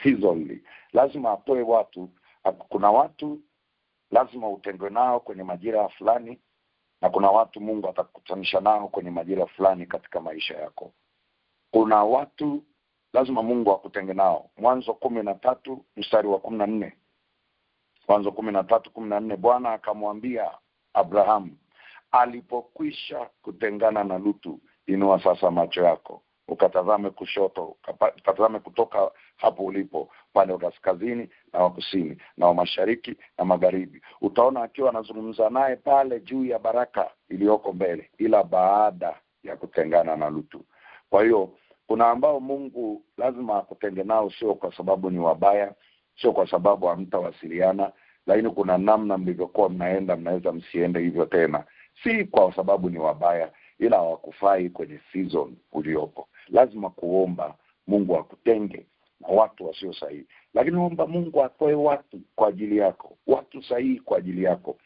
C: seasonally. Lazima atoe watu. Kuna watu lazima utengwe nao kwenye majira fulani, na kuna watu Mungu atakutanisha nao kwenye majira fulani katika maisha yako. Kuna watu lazima Mungu akutenge nao. Mwanzo 13 mstari wa 14. Mwanzo 13:14, Bwana akamwambia Abrahamu alipokwisha kutengana na Lutu, inua sasa macho yako ukatazame kushoto, ukatazame kutoka hapo ulipo, pande wa kaskazini na wa kusini na wa mashariki na magharibi. Utaona akiwa anazungumza naye pale juu ya baraka iliyoko mbele, ila baada ya kutengana na Lutu. Kwa hiyo kuna ambao Mungu lazima akutenge nao, sio kwa sababu ni wabaya, sio kwa sababu hamtawasiliana, lakini kuna namna mlivyokuwa mnaenda mnaweza msiende hivyo tena. Si kwa sababu ni wabaya, ila hawakufai kwenye season uliopo. Lazima kuomba Mungu akutenge na watu wasio sahihi. Lakini omba Mungu atoe watu kwa ajili yako, watu sahihi kwa ajili yako.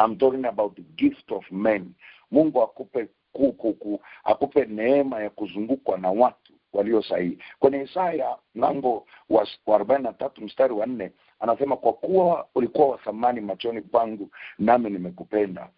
C: I'm talking about the gift of men. Mungu akupe neema ya kuzungukwa na watu walio sahihi. Kwenye Isaya mlango wa 43 mstari wa 4 anasema, kwa kuwa ulikuwa wa thamani machoni pangu, nami nimekupenda,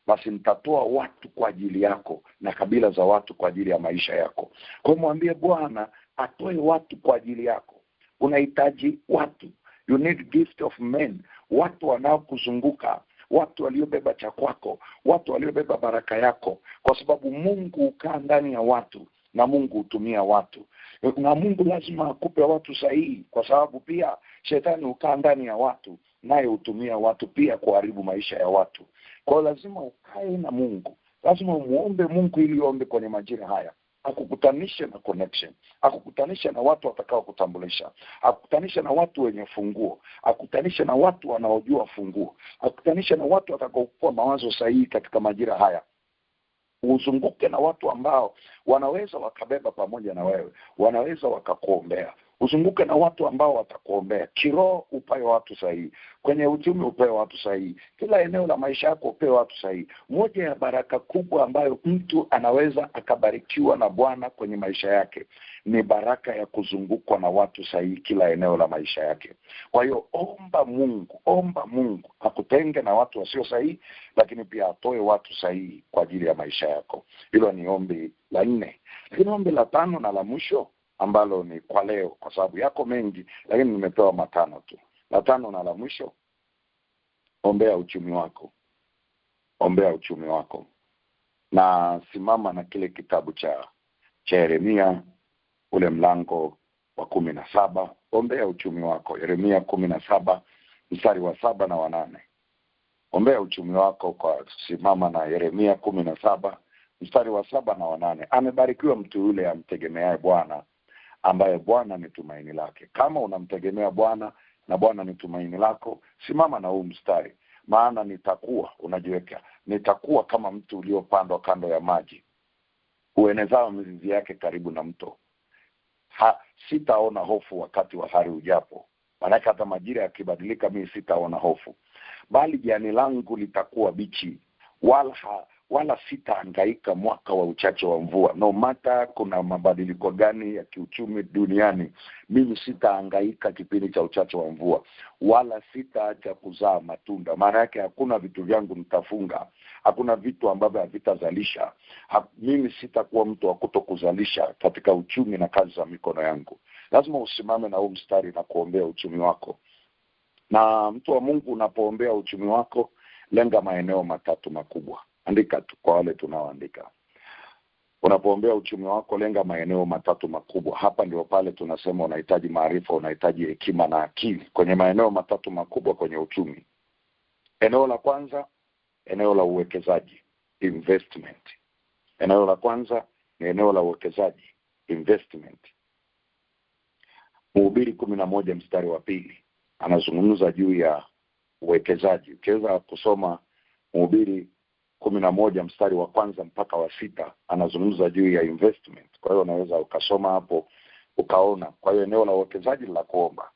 C: basi nitatoa watu kwa ajili yako na kabila za watu kwa ajili ya maisha yako. Kwa hiyo mwambie Bwana atoe watu kwa ajili yako. Unahitaji watu. You need gift of men. Watu wanaokuzunguka, watu waliobeba cha kwako, watu waliobeba baraka yako, kwa sababu Mungu hukaa ndani ya watu na Mungu hutumia watu. Na Mungu lazima akupe watu sahihi, kwa sababu pia shetani hukaa ndani ya watu naye hutumia watu pia kuharibu maisha ya watu. Kwa hiyo lazima ukae na Mungu. Lazima umuombe Mungu ili uombe kwenye majira haya. Akukutanishe na connection. Akukutanishe na watu watakao kutambulisha. Akukutanishe na watu wenye funguo. Akukutanishe na watu wanaojua funguo. Akukutanishe na watu watakao kupa mawazo sahihi katika majira haya. Uzunguke na watu ambao wanaweza wakabeba pamoja na wewe, wanaweza wakakuombea. Uzunguke na watu ambao watakuombea. Kiroho upae watu sahihi, kwenye uchumi upae watu sahihi, kila eneo la maisha yako upae watu sahihi. Moja ya baraka kubwa ambayo mtu anaweza akabarikiwa na Bwana kwenye maisha yake ni baraka ya kuzungukwa na watu sahihi kila eneo la maisha yake. Kwa hiyo omba Mungu akutenge na watu wasio sahihi, lakini pia atoe watu sahihi kwa ajili ya maisha yako. Hilo ni ombi la 4. Lakini ombi la 5 na la mwisho ambalo ni kwa leo, kwa sababu yako mengi, lakini nimepewa 5 tu. La 5 na la mwisho, ombea uchumi wako. Ombea uchumi wako. Na simama na kile kitabu cha Yeremia ule mlango wa 17. Ombea uchumi wako. Yeremia 17 mstari wa 7 na wa 8. Ombea uchumi wako kwa simama na Yeremia 17 mstari wa 7 na wa 8. Amebarikiwa mtu yule amtegemeaye Bwana, ambaye Bwana ni tumaini lake. Kama unamtegemea Bwana na Bwana ni tumaini lako, simama na huu mstari. Maana nitakuwa kama mtu uliopandwa kando ya maji, uenezao mizizi yake karibu na mto. Sitaona hofu wakati wa hari ujapo. Maana hata majira yakibadilika mimi sitaona hofu. Bali jani langu litakuwa bichi, wala sitahangaika mwaka wa uchache wa mvua. No matter kuna mabadiliko gani ya kiuchumi duniani, mimi sitahangaika kipindi cha uchache wa mvua, wala sitaacha kuzaa matunda. Maana yake hakuna vitu vyangu nitafunga, hakuna vitu ambavyo havitazalisha. Mimi sitakuwa mtu wa kutokuzalisha katika uchumi na kazi za mikono yangu. Lazima usimame na huu mstari na kuombea uchumi wako. Na mtu wa Mungu, unapoombea uchumi wako, lenga maeneo 3 makubwa. Andika tu kwa wale tunaoandika. Unapoombea uchumi wako, lenga maeneo 3 makubwa. Hapa ndio pale tunasema unahitaji maarifa, unahitaji hekima na akili, kwenye maeneo 3 makubwa kwenye uchumi. Eneo la kwanza, eneo la uwekezaji, investment. Eneo la kwanza ni eneo la uwekezaji, investment. Mhubiri 11 mstari wa 2 anazungumza juu ya uwekezaji. Ukiweza kusoma Mhubiri 11 mstari wa 1 mpaka wa 6 anazungumza juu ya investment. Kwa hiyo unaweza ukasoma hapo ukaona. Kwa hiyo eneo la uwekezaji la kuomba,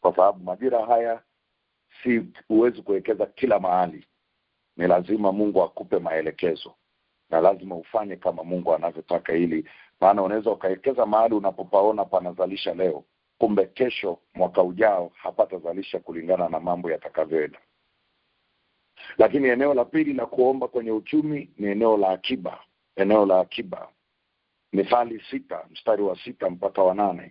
C: kwa sababu majira haya si uwezi kuwekeza kila mahali. Ni lazima Mungu akupe maelekezo, na lazima ufanye kama Mungu anavyotaka. Ili maana unaweza ukawekeza mahali unapopaona panazalisha leo, kumbe kesho mwaka ujao hapatazalisha kulingana na mambo yatakavyoenda. Lakini eneo la pili la kuomba kwenye uchumi ni eneo la akiba. Eneo la akiba, Mithali 6 mstari wa 6 mpaka wa 8.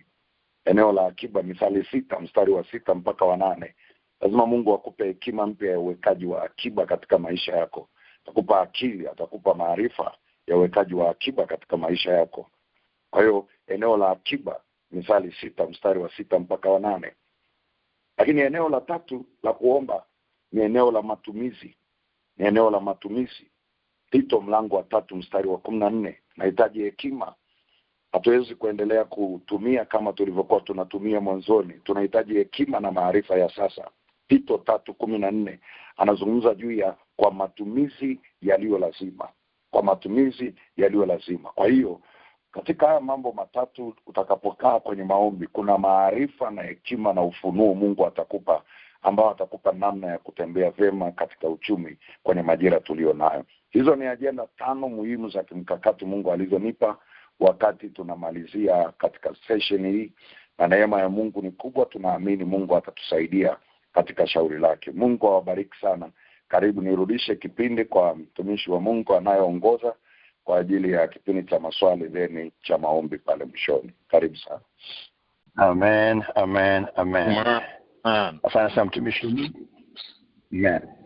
C: Eneo la akiba, Mithali 6 mstari wa 6 mpaka wa 8. Lazima Mungu akupe hekima mpya ya uwekaji wa akiba katika maisha yako. Atakupa akili, atakupa maarifa ya uwekaji wa akiba katika maisha yako. Kwa hiyo eneo la akiba, Mithali 6 mstari wa 6 mpaka wa 8. Lakini eneo la 3 la kuomba ni eneo la matumizi. Ni eneo la matumizi. Tito mlango wa 3 mstari wa 14. Nahitaji hekima Hatuwezi kuendelea kutumia kama tulivyokuwa tunatumia mwanzoni. Tunahitaji hekima na maarifa ya sasa. Tito 3:14 anazungumza juu ya kwa matumizi yaliyo lazima. Kwa matumizi yaliyo lazima. Kwa hiyo katika haya mambo matatu utakapokaa kwenye maombi, kuna maarifa na hekima na ufunuo Mungu atakupa, ambao atakupa namna ya kutembea vema katika uchumi kwenye majira tulio nayo. Hizo ni ajenda 5 muhimu za kimkakati Mungu alizonipa wakati tunamalizia katika session hii, na neema ya Mungu ni kubwa. Tunaamini Mungu atatusaidia katika shauri lake. Mungu awabariki sana. Karibu nirudishe kipindi kwa mtumishi wa Mungu anayeongoza kwa ajili ya kipindi cha maswali then cha maombi pale mwishoni. Karibu sana.
B: Amen, amen, amen. Asante sana mtumishi wa Mungu.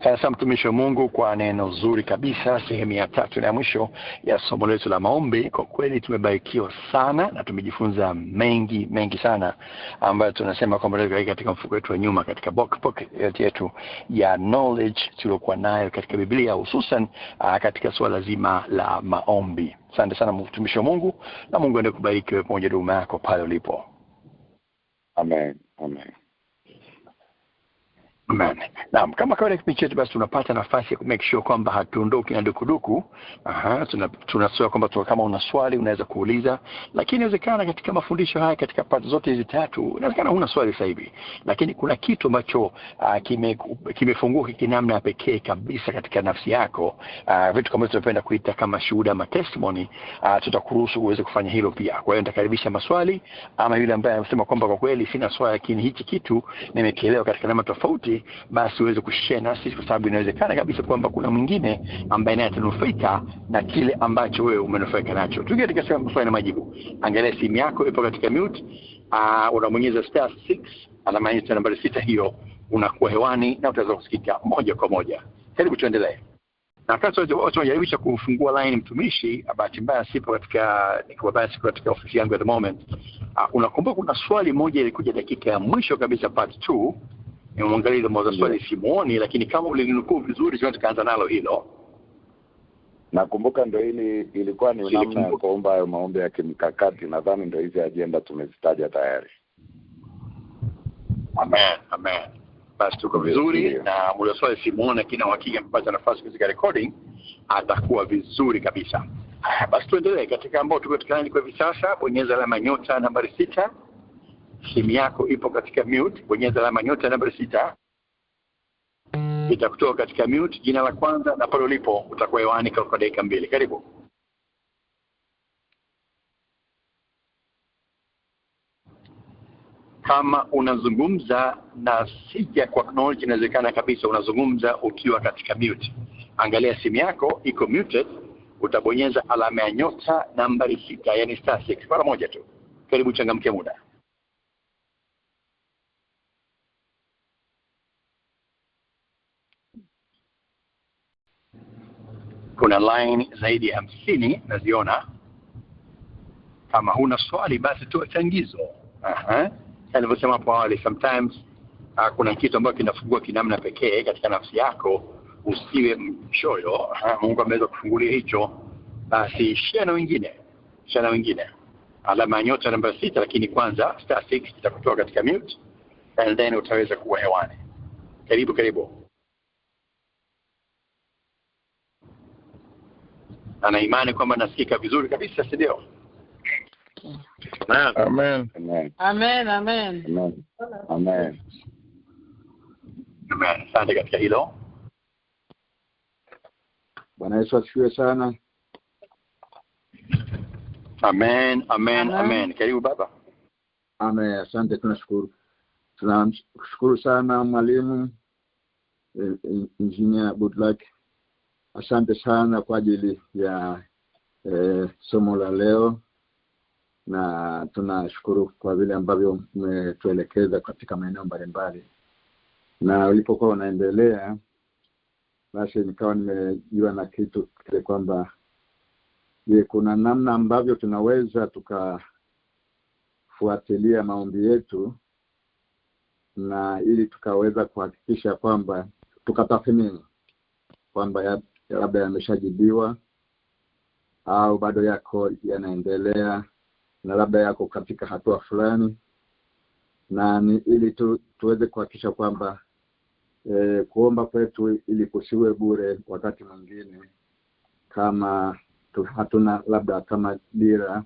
B: Sasa mtumishi wa Mungu kwa neno zuri kabisa, sehemu ya 3 na ya mwisho ya somo letu la maombi. Kwa kweli tumebarikiwa sana na tumejifunza mengi sana ambayo tunasema kwamba katika mfuko wetu wa nyuma, katika pocket yetu ya knowledge tuliokuwa nayo katika Biblia, hususan katika swala zima la maombi. Asante sana mtumishi wa Mungu, na Mungu aendelee kubariki wewe pamoja na duma yako pale ulipo.
C: Amen, amen.
B: Amen. Naam, kama kawaida kipindi chetu basi tunapata nafasi ya kumake sure kwamba hatuondoki na dukuduku. Tunasema kwamba kama una swali unaweza kuuliza, lakini inawezekana katika mafundisho haya katika pande zote hizi 3 inawezekana huna swali sasa hivi, lakini kuna kitu ambacho kimefunguka kinamna pekee kabisa katika nafsi yako, vitu kama tunapenda kuita kama shuhuda ama testimony. Tutakuruhusu uweze kufanya hilo pia. Kwa hiyo nitakaribisha maswali, ama yule ambaye anasema kwamba kwa kweli sina swali lakini hichi kitu nimekielewa katika namna tofauti, basi uweze kushare nasi, kwa sababu inawezekana kabisa kwamba kuna mwingine ambaye naye atanufaika na kile ambacho wewe umenufaika nacho. Tuingie katika sehemu maswali na majibu. Angalia simu yako ipo katika mute, unabonyeza *6 alama ya nambari 6, hiyo unakuwa hewani na utaweza kusikika moja kwa moja. Karibu tuendelee. Na kama tunajaribu kufungua line mtumishi, bahati mbaya sipo katika ofisi yangu at the moment. Unakumbuka kuna swali moja ilikuja dakika ya mwisho kabisa part 2. Nimwangalia mmoja swali simuoni, lakini kama ulinukuu vizuri tukaanza nalo hilo.
C: Nakumbuka ndio ilikuwa ni namna ya kuomba hayo maombi ya kimkakati. Nadhani ndio hizi agenda tumezitaja tayari.
B: Amen. Basi tuko vizuri, na mmoja swali simuoni, lakini hakika mpata nafasi katika recording atakuwa vizuri kabisa. Basi tuendelee katika ambao tuko katika kwa hivi sasa. Bonyeza alama nyota nambari 6. Simu yako ipo katika mute, bonyeza alama nyota nambari 6. Itakutoa katika mute jina la kwanza, na pale ulipo utakuwa hewani kwa dakika 2. Karibu. Kama unazungumza na sija kwa acknowledge, inawezekana kabisa unazungumza ukiwa katika mute. Angalia simu yako iko muted, utabonyeza alama ya nyota nambari 6, yani *6 mara moja tu. Karibu, changamke muda. Kuna line zaidi ya 50 naziona. Kama huna swali basi toa changizo. Nilivyosema hapo awali, sometimes kuna kitu ambacho kinafungua kinamna pekee katika nafsi yako, usiwe mchoyo. Mungu ameweza kufungulia hicho, basi share na wengine. Alama ya nyota namba 6, lakini kwanza *6 itakutoa katika mute, and then utaweza kuwa hewani. Karibu. Ana imani kwamba nasikika vizuri kabisa, si ndio?
C: Amen.
B: Asante katika hilo.
D: Bwana Yesu asifiwe sana.
B: Amen. Karibu baba.
D: Amen. Asante, tunashukuru sana mwalimu Engineer Goodluck. Asante sana kwa ajili ya somo la leo, na tunashukuru kwa vile ambavyo umetuelekeza katika maeneo mbalimbali. Na ulipokuwa unaendelea, basi nikawa nimejua na kitu kile kwamba kuna namna ambavyo tunaweza tukafuatilia maombi yetu, na ili tukaweza kuhakikisha kwamba tukatathmini kwamba labda yameshajibiwa au bado yako yanaendelea, na labda yako katika hatua fulani, na ili tuweze kuhakikisha kwamba kuomba kwetu ili kusiwe bure wakati mwingine, kama hatuna labda kama dira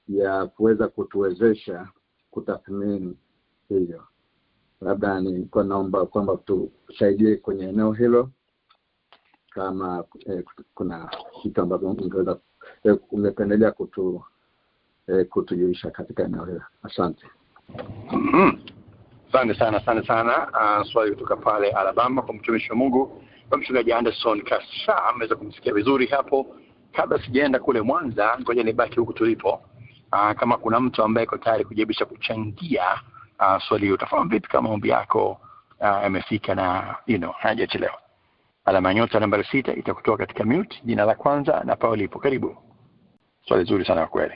D: ya kuweza kutuwezesha kutathmini hiyo. Labda nilikuwa naomba kwamba tusaidie kwenye eneo hilo, kama kuna kitu ambacho ungependelea kutujulisha katika eneo hilo. Asante.
B: Asante sana. Swali kutoka pale Alabama kwa mtumishi wa Mungu, kwa mchungaji Anderson Kasha. Ameweza kumsikia vizuri hapo. Kabla sijaenda kule Mwanza, ngoja nibaki huku tulipo. Kama kuna mtu ambaye yuko tayari kujibisha kuchangia swali, utafahamu vipi kama ombi yako yamefika na hajachelewa. Alama nyota nambari 6 itakutoa katika mute, jina la kwanza na pale ulipo. Karibu. Swali zuri sana kweli.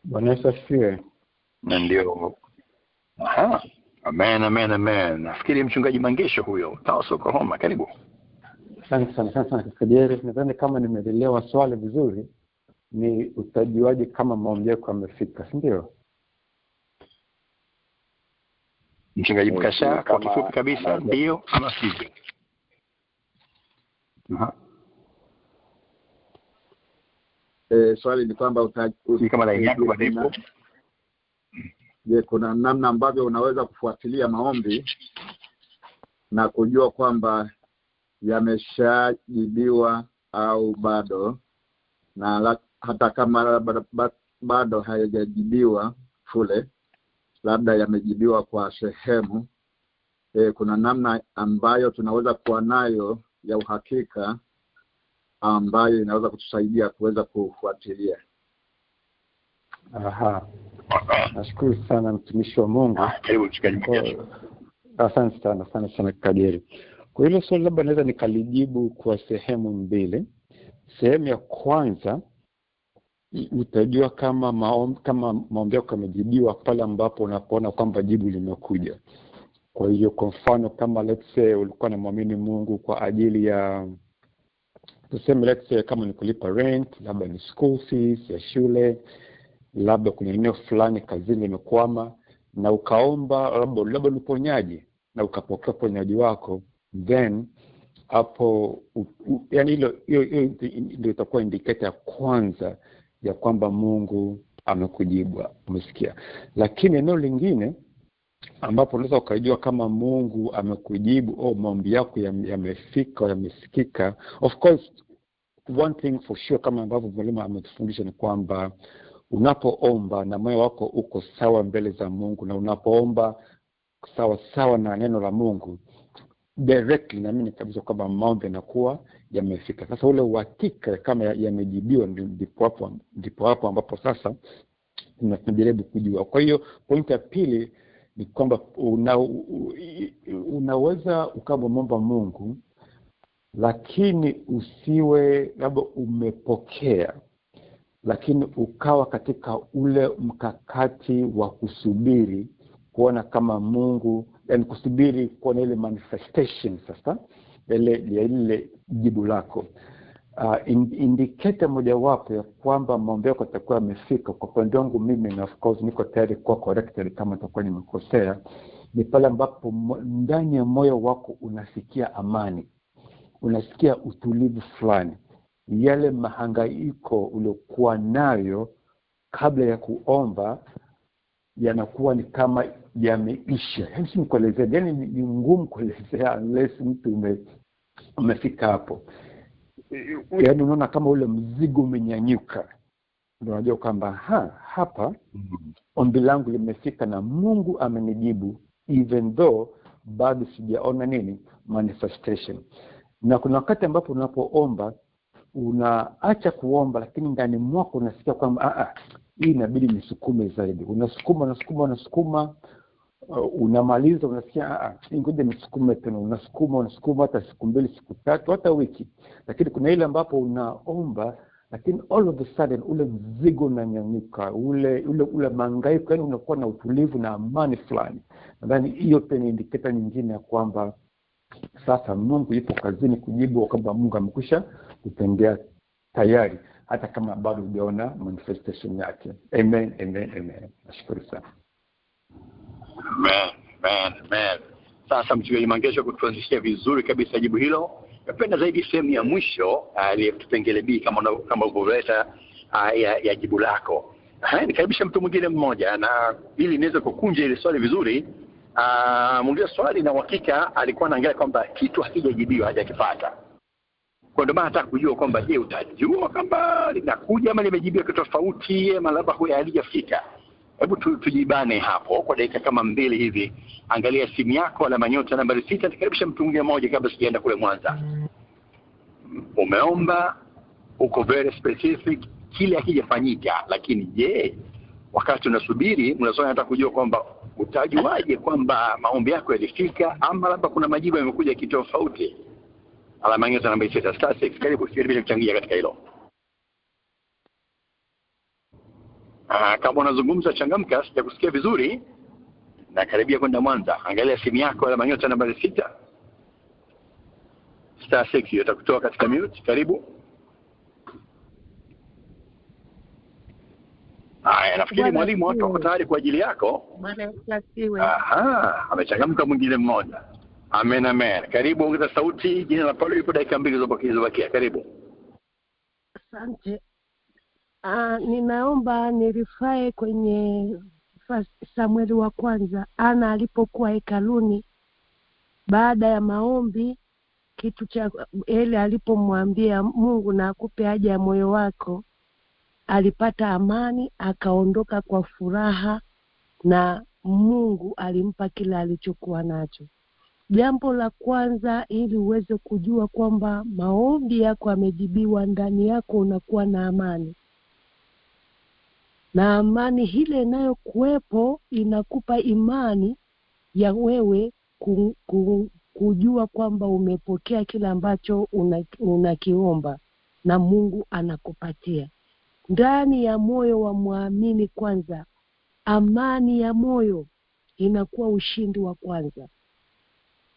E: Bwana Yesu asifiwe.
B: Na ndio. Amen. Nafikiri mchungaji Mangesho huyo, Taoso Oklahoma. Karibu.
E: Asante sana Kadieri. Nadhani kama nimeelewa swali vizuri, ni utajuaje kama maombi yako yamefika, si ndio?
B: Mchungaji Mkasha, kwa kifupi kabisa, ndio ama sivyo?
D: Swali ni kwamba
B: ni kama laini yako bado.
D: Je, kuna namna ambavyo unaweza kufuatilia maombi na kujua kwamba yameshajibiwa au bado, na hata kama bado hayajajibiwa fule, labda yamejibiwa kwa sehemu, kuna namna ambayo tunaweza kuwa nayo ya uhakika ambayo inaweza kutusaidia kuweza kufuatilia?
E: Nashukuru sana mtumishi wa Mungu.
B: Karibu mchungaji.
E: Asante sana Kadieri. Kwa hilo swali labda naweza nikalijibu kwa sehemu mbili. Sehemu ya kwanza, utajua kama maombi yako yamejibiwa pale ambapo unapoona kwamba jibu limekuja. Kwa hiyo kwa mfano kama let's say ulikuwa unamwamini Mungu kwa ajili ya, tuseme let's say kama ni kulipa rent, labda ni school fees ya shule, labda kuna eneo fulani kazini imekwama, na ukaomba labda ni uponyaji na ukapokea uponyaji wako, then hapo yani hilo ndio itakuwa indicator ya kwanza ya kwamba Mungu amekujibu, umesikia. Lakini eneo lingine ambapo unaweza ukajua kama Mungu amekujibu au maombi yako yamefika, yamesikika, of course one thing for sure, kama ambavyo mwalimu ametufundisha, ni kwamba unapoomba na moyo wako uko sawa mbele za Mungu, na unapoomba sawa na neno la Mungu directly, naamini kabisa kwamba maombi yanakuwa yamefika. Sasa ule uhakika kama yamejibiwa, ndipo hapo ambapo sasa tunajaribu kujua. Kwa hiyo point ya pili ni kwamba unaweza ukamwomba Mungu lakini usiwe labda umepokea, lakini ukawa katika ule mkakati wa kusubiri kuona kama Mungu, yani kusubiri kuona ile manifestation sasa ile jibu lako. Indicator mojawapo ya kwamba maombi yako yatakuwa yamefika, kwa upande wangu mimi, na of course niko tayari kuwa corrected kama nitakuwa nimekosea, ni pale ambapo ndani ya moyo wako unasikia amani, unasikia utulivu fulani. Yale mahangaiko uliokuwa nayo kabla ya kuomba yanakuwa ni kama yameisha. Yaani si kuelezea, yani ni ngumu kuelezea unless mtu umefika hapo. Yaani unaona kama ule mzigo umenyanyuka. Ndio unajua kwamba hapa ombi langu limefika na Mungu amenijibu, even though bado sijaona manifestation. Na kuna wakati ambapo unapoomba unaacha kuomba, lakini ndani mwako unasikia kwamba hii inabidi nisukume zaidi. Unasukuma, unamaliza unasikia ngoja nisukume tena, unasukuma hata siku 2, siku 3, hata wiki. Lakini kuna ile ambapo unaomba, lakini all of a sudden ule mzigo unanyanyuka, ule mangaiko, yani unakuwa na utulivu na amani fulani. Nadhani hiyo pia ni indicator nyingine ya kwamba sasa Mungu yupo kazini kujibu, kwamba Mungu amekwisha kutendea tayari. hata kama bado hujaona manifestation yake. Amen, amen, amen. Nashukuru sana.
B: Amen. Sasa Mchungaji Mangesho kutuanzishia vizuri kabisa jibu hilo. Napenda zaidi sehemu ya mwisho ile tupengele B kama ulivyoleta ya jibu lako. Nikaribisha mtu mwingine mmoja, na ili niweze kukunja ile swali vizuri. Mwingine swali na uhakika alikuwa anaangalia kwamba kitu hakijajibiwa, hajakipata. Kwa ndio maana nataka kujua kwamba je, utajua kwamba linakuja ama limejibiwa kitu tofauti ama labda huyo halijafika. Hebu tujibane hapo kwa dakika kama 2 hivi. Angalia simu yako alama nyota nambari 6. Nikaribisha mtu mwingine mmoja kabla sijaenda kule Mwanza. Umeomba, uko very specific, kile hakijafanyika, lakini je, wakati unasubiri mnasoma nataka kujua kwamba utajuaje kwamba maombi yako yalifika ama labda kuna majibu yamekuja kitu tofauti. Alama nyota nambari 6 star 6. Karibu sisi kuchangia katika hilo. Kama unazungumza changamka, sijakusikia vizuri. Na karibia kwenda Mwanza. Angalia simu yako alama nyota nambari 6 star 6, itakutoa katika mute. Karibu. Nafikiri mwalimu watu wako tayari kwa ajili yako. Amechangamka mwingine mmoja. Amen. Karibu, ongeza sauti. Jina la Paulo ipo dakika 2 zilizobakia. Karibu.
F: Asante. Ninaomba nirifae kwenye Samueli wa kwanza. Ana alipokuwa hekaluni baada ya maombi, kitu cha Eli alipomwambia Mungu na akupe haja ya moyo wako, alipata amani, akaondoka kwa furaha na Mungu alimpa kila alichokuwa nacho. Jambo la kwanza, ili uweze kujua kwamba maombi yako yamejibiwa, ndani yako unakuwa na amani. Na amani ile inayokuwepo inakupa imani ya wewe kujua kwamba umepokea kila ambacho unakiomba na Mungu anakupatia. Ndani ya moyo wa muamini kwanza, amani ya moyo inakuwa ushindi wa kwanza.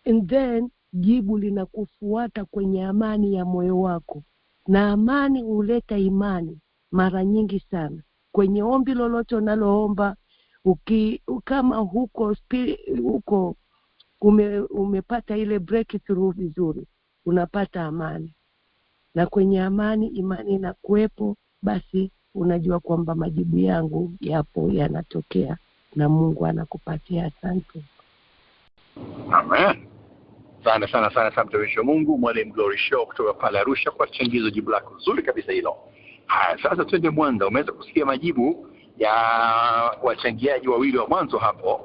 F: And then jibu linakufuata kwenye amani ya moyo wako. Na amani huleta imani mara nyingi sana. Kwenye ombi lolote unaloomba, kama huko umepata ile breakthrough vizuri, unapata amani. Na kwenye amani, imani inakuwepo, basi unajua kwamba majibu yangu yapo, yanatokea na Mungu anakupatia. Asante.
B: Amen. Sana mtumishi wa Mungu, Mwalimu Glory Show kutoka pale Arusha, kwa changizo jibu lako zuri kabisa hilo. Sasa twende Mwanza. Umeweza kusikia majibu ya wachangiaji wawili wa mwanzo hapo.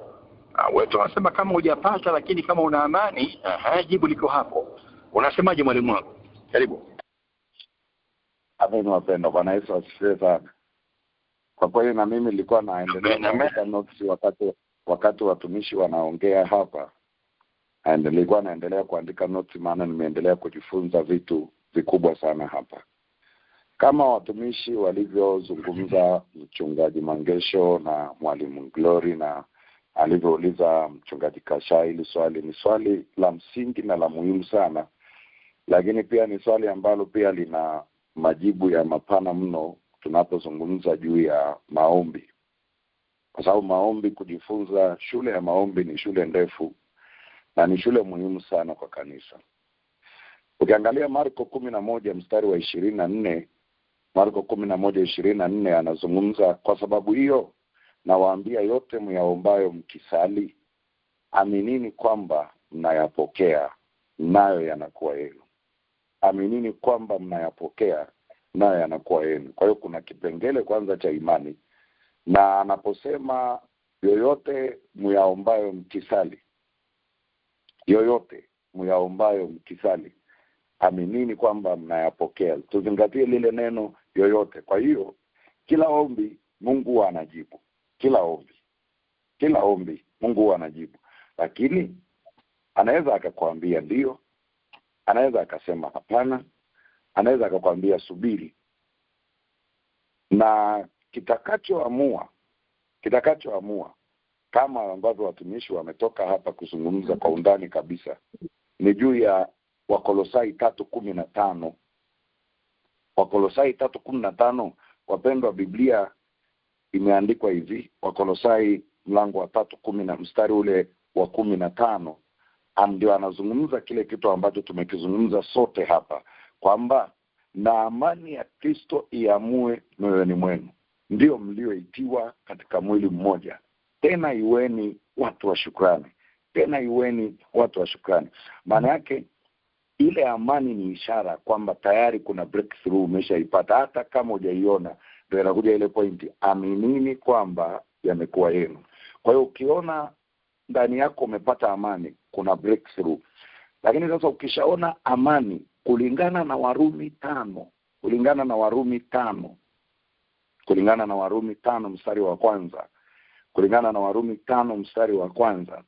B: Wetu wanasema kama hujapata, lakini kama una amani, jibu liko hapo. Unasemaje mwalimu wangu? Karibu.
C: Amen wapendwa. Bwana Yesu asifiwe sana. Kwa kweli na mimi nilikuwa naendelea kuandika notes wakati watumishi wanaongea hapa. Nilikuwa naendelea kuandika notes, maana nimeendelea kujifunza vitu vikubwa sana hapa. Kama watumishi walivyozungumza Mchungaji Mangesho na Mwalimu Glory, na alivyouliza Mchungaji Kasha, hili swali ni swali la msingi na la muhimu sana, lakini pia ni swali ambalo pia lina majibu ya mapana mno tunapozungumza juu ya maombi. Kwa sababu maombi, kujifunza shule ya maombi ni shule ndefu na ni shule muhimu sana kwa kanisa. Ukiangalia Marko 11 mstari wa 24, Marko 11:24 anazungumza, kwa sababu hiyo nawaambia yote myaombayo mkisali, aminini kwamba mnayapokea, nayo yanakuwa yenu. Aminini kwamba mnayapokea, nayo yanakuwa yenu. Kwa hiyo kuna kipengele kwanza cha imani, na anaposema yoyote myaombayo mkisali, yoyote myaombayo mkisali, aminini kwamba mnayapokea. Tuzingatie lile neno yoyote. Kwa hiyo kila ombi Mungu anajibu. Kila ombi Mungu anajibu. Lakini anaweza akakwambia ndio, anaweza akasema hapana, anaweza akakwambia subiri. Na kitakachoamua kama ambavyo watumishi wametoka hapa kuzungumza kwa undani kabisa, ni juu ya Wakolosai 3:15. Wakolosai 3:15, wapendwa, Biblia imeandikwa hivi, Wakolosai mlango wa 3:10 mstari ule wa 15, ndio anazungumza kile kitu ambacho tumekizungumza sote hapa, kwamba na amani ya Kristo iamue mioyoni mwenu, ndio mlioitiwa katika mwili mmoja, tena iweni watu wa shukrani. Tena iweni watu wa shukrani. Maana yake ile amani ni ishara kwamba tayari kuna breakthrough umeshaipata, hata kama hujaiona. Ndio inakuja ile pointi, aminini kwamba yamekuwa yenu. Kwa hiyo ukiona ndani yako umepata amani, kuna breakthrough. Lakini sasa ukishaona amani kulingana na Warumi 5 mstari wa kwanza, kulingana na Warumi 5 mstari wa kwanza,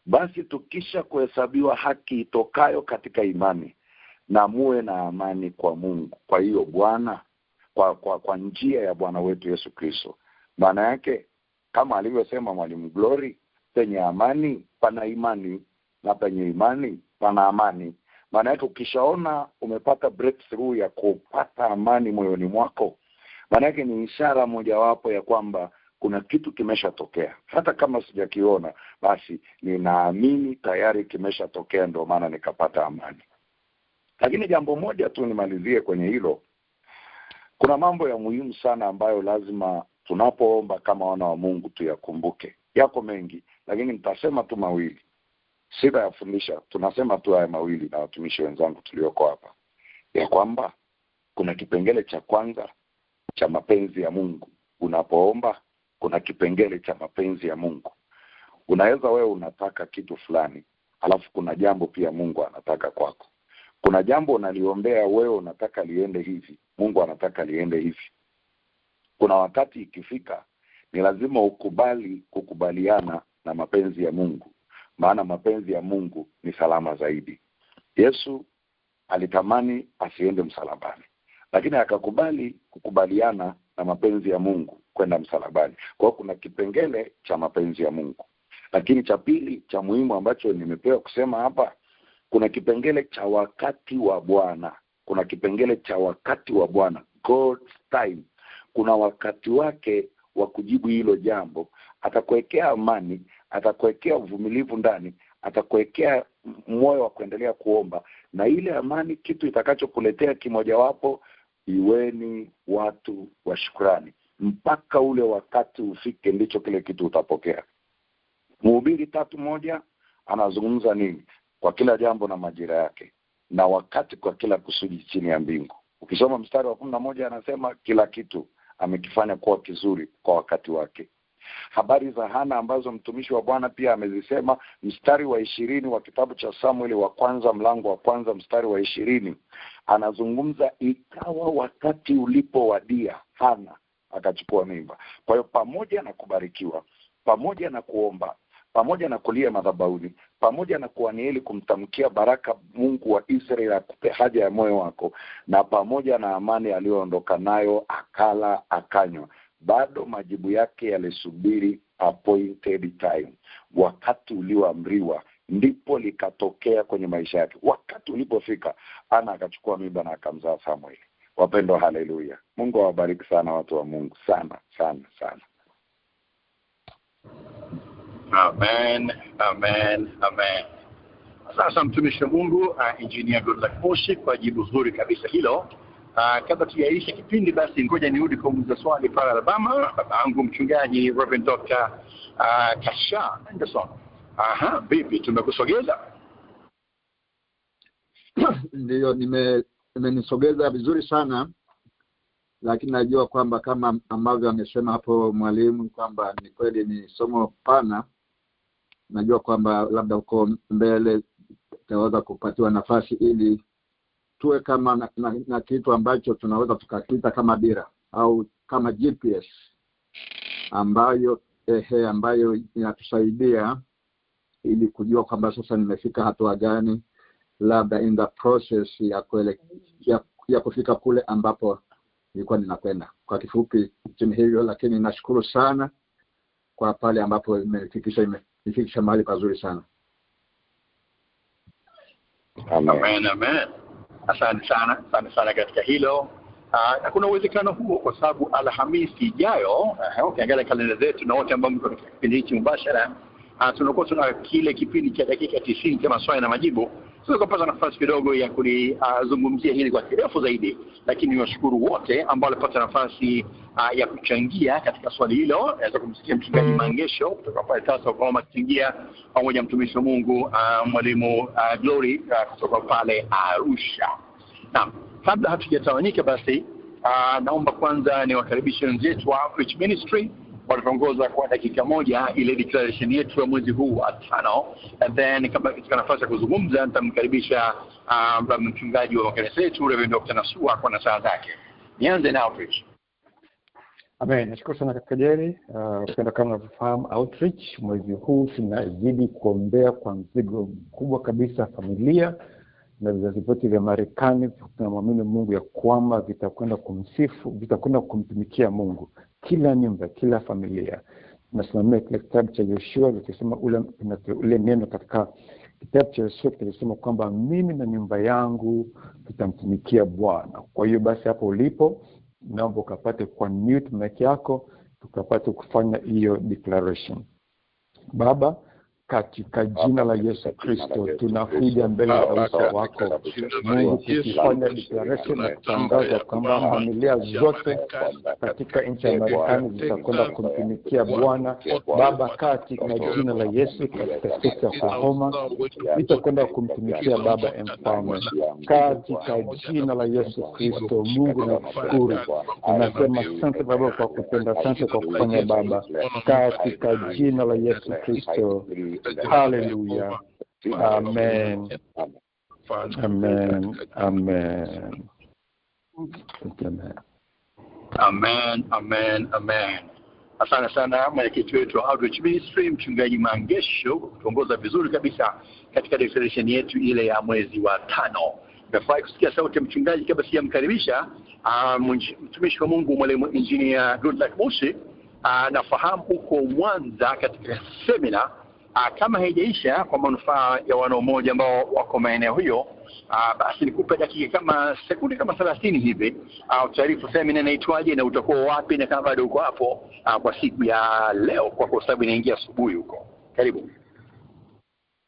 C: basi tukisha kuhesabiwa haki itokayo katika imani, na muwe na amani kwa Mungu. Kwa hiyo Bwana, kwa njia ya Bwana wetu Yesu Kristo. Maana yake kama alivyosema Mwalimu Glory, penye amani pana imani, na penye imani pana amani. Maana yake ukishaona umepata breakthrough ya kupata amani moyoni mwako, maana yake ni ishara mojawapo ya kwamba kuna kitu kimeshatokea. Hata kama sijakiona, basi ninaamini tayari kimeshatokea, ndio maana nikapata amani. Lakini jambo moja tu nimalizie kwenye hilo. Kuna mambo ya muhimu sana ambayo lazima tunapoomba kama wana wa Mungu tuyakumbuke. Yako mengi, lakini nitasema tu mawili. Sitayafundisha, tunasema tu haya mawili na watumishi wenzangu tulioko hapa. Ya kwamba kuna kipengele cha kwanza cha mapenzi ya Mungu. Unapoomba kuna kipengele cha mapenzi ya Mungu. Unaweza wewe unataka kitu fulani, alafu kuna jambo pia Mungu anataka kwako. Kuna jambo unaliombea wewe unataka liende hivi, Mungu anataka liende hivi. Kuna wakati ikifika ni lazima kukubaliana na mapenzi ya Mungu, maana mapenzi ya Mungu ni salama zaidi. Yesu alitamani asiende msalabani, lakini akakubali kukubaliana na mapenzi ya Mungu kwenda msalabani. Kwa hiyo kuna kipengele cha mapenzi ya Mungu. Lakini cha pili cha muhimu ambacho nimepewa kusema hapa, kuna kipengele cha wakati wa Bwana. Kuna kipengele cha wakati wa Bwana, God's time. Kuna wakati wake wa kujibu hilo jambo. Atakuwekea amani, atakuwekea uvumilivu ndani, atakuwekea moyo wa kuendelea kuomba, na ile amani kitu itakachokuletea kimojawapo, iweni watu wa shukrani. Mpaka ule wakati ufike, ndicho kile kitu utapokea. Mhubiri 3:1 anazungumza nini? Kwa kila jambo na majira yake, na wakati kwa kila kusudi chini ya mbingu. Ukisoma mstari wa 11 anasema kila kitu amekifanya kuwa kizuri kwa wakati wake. Habari za Hana ambazo mtumishi wa Bwana pia amezisema, mstari wa 20 wa kitabu cha Samueli wa kwanza mlango wa kwanza mstari wa 20 anazungumza, ikawa wakati ulipowadia Hana akachukua mimba. Kwa hiyo pamoja na kubarikiwa, pamoja na kuomba, pamoja na kulia madhabahuni, pamoja na kuanieli kumtamkia baraka Mungu wa Israeli akupe haja ya moyo wako, na pamoja na amani aliyoondoka nayo akala akanywa, bado majibu yake yalisubiri appointed time. Wakati ulioamriwa ndipo likatokea kwenye maisha yake. Wakati ulipofika, Ana akachukua mimba na akamzaa Samueli. Wapendwa, haleluya. Mungu awabariki sana watu wa Mungu, sana sana sana.
G: Amen, amen, amen. Sasa mtumishi wa Mungu, Engineer Goodluck Moshi, kwa jibu zuri kabisa hilo. Kabla tujaisha kipindi, basi ngoja nirudi kuuliza swali pale Alabama, babangu mchungaji Reverend Dr. Kasha Anderson. Vipi, tumekusogeza?
D: Ndiyo, nimenisogeza vizuri sana, lakini najua kwamba kama ambavyo amesema hapo mwalimu kwamba ni kweli ni somo pana. Najua kwamba labda huko mbele tutaweza kupatiwa nafasi ili tuwe kama na kitu ambacho tunaweza tukakita kama dira au kama GPS ambayo inatusaidia ili kujua kwamba sasa nimefika hatua gani, labda in the process ya kufika kule ambapo nilikuwa ninakwenda. Kwa kifupi ni hivyo, lakini nashukuru sana kwa pale ambapo imefikisha mahali pazuri sana.
G: Amen, amen. Asante sana katika hilo. na kuna uwezekano huo kwa sababu Alhamisi ijayo ukiangalia kalenda zetu na wote ambao mko katika kipindi hiki mubashara, tunakuwa tuna kile kipindi cha dakika 90 cha maswali na majibu. Tukapata nafasi kidogo ya kulizungumzia hili kwa kirefu zaidi, lakini niwashukuru wote ambao walipata nafasi ya kuchangia katika swali hilo. Naweza kumsikia mchungaji Mangesho kutoka pale Tasa kwa kuchangia, pamoja mtumishi wa Mungu mwalimu Glory kutoka pale Arusha. Naam, kabla hatujatawanyika basi naomba kwanza niwakaribishe wenzetu wa Outreach Ministry wataongoza kwa dakika moja ile declaration yetu ya mwezi huu wa 5, and then kama katika nafasi ya kuzungumza nitamkaribisha mchungaji wa kanisa letu Reverend Dr. Nasua kwa nasaha zake. Nianze na Outreach.
E: Amen. Nashukuru sana katika Jerry. Upenda kama unavyofahamu Outreach mwezi huu tunazidi kuombea kwa mzigo mkubwa kabisa familia na vizazi vyote vya Marekani. Tunamwamini Mungu ya kwamba vitakwenda kumsifu, vitakwenda kumtumikia Mungu. Kila nyumba, kila familia. Tunasimamia kile kitabu cha Yoshua kinasema ule neno katika kitabu cha Yoshua kinasema kwamba mimi na nyumba yangu tutamtumikia Bwana. Kwa hiyo basi hapo ulipo naomba ukapate kwa mute mic yako tukapate kufanya hiyo declaration. Baba, katika jina la Yesu Kristo tunakuja mbele za uso wako Mungu tukifanya declaration na kutangaza kwamba familia zote katika nchi ya Marekani zitakwenda kumtumikia Bwana. Baba, katika jina la Yesu, katika state ya Oklahoma itakwenda kumtumikia Baba Mfalme. Katika jina la Yesu Kristo Mungu nakushukuru, tunasema asante Baba kwa kutenda, asante kwa kufanya Baba, katika jina la Yesu Kristo. Hallelujah. Amen. Amen. Amen.
G: Amen. Amen. Amen. Asante sana mwenyekiti wetu wa Outreach Ministry mchungaji Mangesho kutuongoza vizuri kabisa katika declaration yetu ile ya mwezi wa 5. Nimefurahi kusikia sauti ya mchungaji. Kabla sijamkaribisha mtumishi wa Mungu mwalimu engineer Goodluck Moshi, nafahamu huko Mwanza katika seminar kama haijaisha kwa manufaa ya wanaomoja ambao wako maeneo hiyo, basi nikupe dakika kama sekunde kama 30 hivi taarifa seminar inaitwaje na utakuwa wapi na kama bado uko hapo kwa siku ya leo kwa sababu inaingia asubuhi huko. Karibu.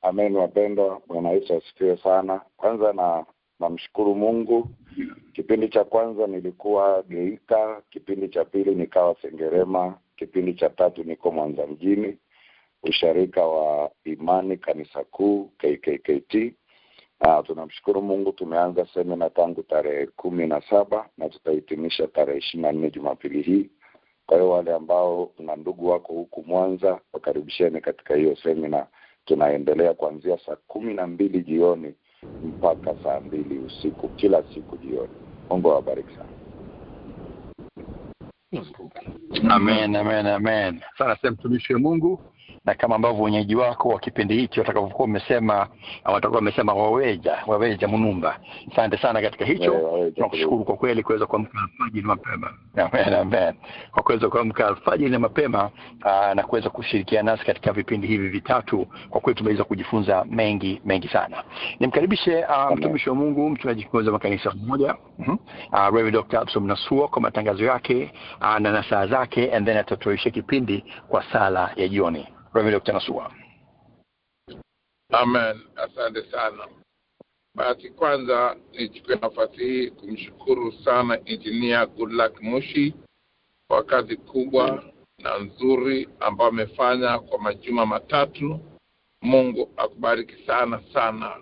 C: Amen wapendwa, Bwana Yesu asifiwe sana. Kwanza namshukuru Mungu. Kipindi cha kwanza nilikuwa Geita, kipindi cha pili nikawa Sengerema, kipindi cha tatu niko Mwanza mjini, usharika wa Imani Kanisa Kuu KKKT. Tunamshukuru Mungu, tumeanza semina tangu tarehe 17 na tutahitimisha tarehe 24 Jumapili hii. Kwa hiyo wale ambao na ndugu wako huku Mwanza, wakaribisheni katika hiyo semina. Tunaendelea kuanzia saa 12 jioni mpaka saa 2 usiku kila siku jioni. Mungu awabariki sana.
G: Amen. Amen. Amen. Sana mtumishi wa Mungu. Na kama ambavyo wenyeji wako wa kipindi hiki watakuwa wamesema waweja Munumba. Asante sana katika hicho. Tunakushukuru kwa kweli kuweza kuamka alfajiri mapema. Amen. Amen. Kwa kuweza kuamka alfajiri mapema na kuweza kushirikiana nasi katika vipindi hivi vitatu. Kwa kweli tumeweza kujifunza mengi sana. Nimkaribishe mtumishi wa Mungu mchungaji kiongozi wa kanisa mmoja, Reverend Dr. Absalom Nasua kwa matangazo yake na nasaha zake, and then atatoisha kipindi kwa sala ya jioni. Reverend Dr. Nasua.
H: Amen. Asante sana. Basi kwanza nichukue nafasi hii kumshukuru sana Engineer Goodluck Moshi kwa kazi kubwa na nzuri ambayo amefanya kwa majuma matatu. Mungu akubariki sana sana.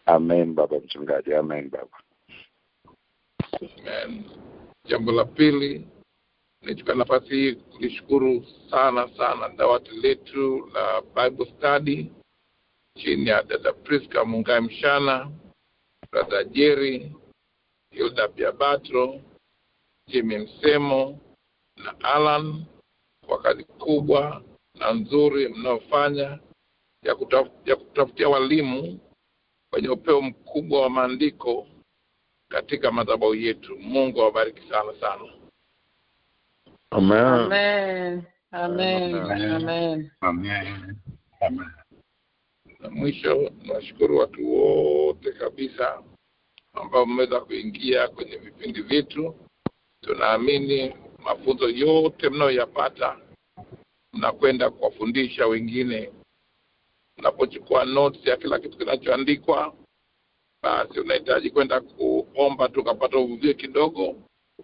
C: Amen baba mchungaji. Amen baba.
H: Amen. Jambo la pili, nichukue nafasi hii kulishukuru sana dawati letu la Bible Study chini ya dada Priska Mungai Mshana, brother Jerry, Hilda Biabatro, Jimmy Msemo na Alan kwa kazi kubwa na nzuri mnaofanya ya kutafutia walimu wenye upeo mkubwa wa maandiko katika madhabahu yetu. Mungu awabariki sana.
I: Amen. Amen. Amen. Amen.
H: Amen. Amen. Na mwisho nashukuru watu wote kabisa ambao mmeweza kuingia kwenye vipindi vyetu. Tunaamini mafunzo yote mnayoyapata mnakwenda kuwafundisha wengine. Unapochukua notes ya kila kitu kinachoandikwa, basi unahitaji kwenda kuomba tukapata uvuvio kidogo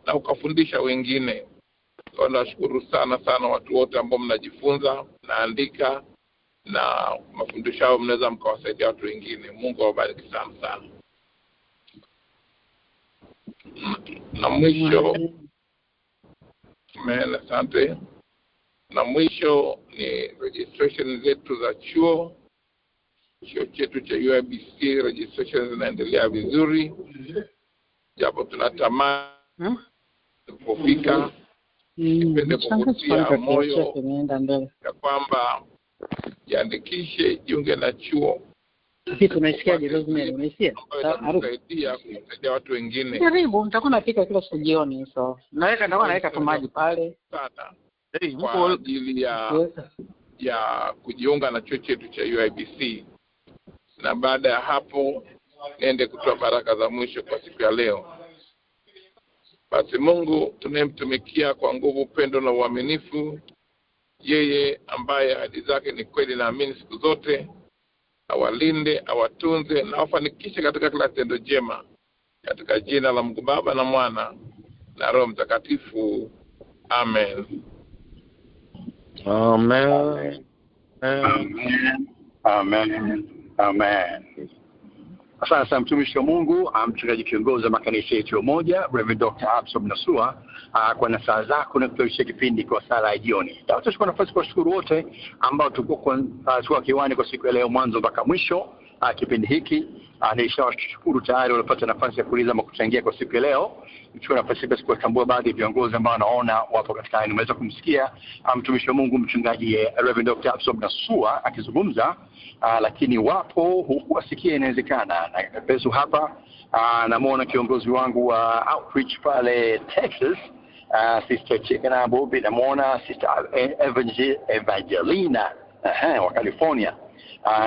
H: na ukafundisha wengine. Kwa nashukuru sana watu wote ambao mnajifunza, mnaandika, na mafundisho hayo mnaweza mkawasaidia watu wengine. Mungu awabariki sana. Na mwisho, asante. Na mwisho ni registration zetu za chuo chetu cha UIBC. Registration zinaendelea vizuri, japo tunatamani kufika kipende kuvutia moyo ya kwamba jiandikishe, jiunge na chuo.
I: Tunasikia Rosemary, unasikia?
H: Kusaidia watu wengine.
I: Karibu, nitakuwa napika kila siku jioni, so naweka tu maji pale
H: sana. Kwa ajili ya kujiunga na chuo chetu cha UIBC. Na baada ya hapo niende kutoa baraka za mwisho kwa siku ya leo. Basi Mungu tunayemtumikia kwa nguvu, upendo na uaminifu, yeye ambaye ahadi zake ni kweli na amini siku zote, awalinde, awatunze na awafanikishe katika kila tendo jema, katika jina la Mungu Baba na Mwana na Roho Mtakatifu. Amen.
A: Amen.
G: Amen. Amen. Amen. Sasa mtumishi wa Mungu, mchungaji kiongozi wa makanisa yetu ya Umoja, Reverend Dr. Absalom Nasua, kwa nasaa zako na kutoa kipindi kwa sala ya jioni. Tutachukua nafasi kwa shukuru wote ambao tuko kiwani kwa siku ya leo mwanzo mpaka mwisho kipindi hiki. Nilishawashukuru tayari walipata nafasi ya kuuliza ama kuchangia kwa siku ya leo. Nichukue nafasi basi kuwatambua baadhi ya viongozi ambao naona wapo katika nimeweza kumsikia mtumishi wa Mungu mchungaji Reverend Dr. Absalom Nasua akizungumza, lakini wapo huku wasikia inawezekana. Na pesu hapa namuona kiongozi wangu wa outreach pale Texas, Sister Chikana Bobi, namuona Sister Evangelina wa California.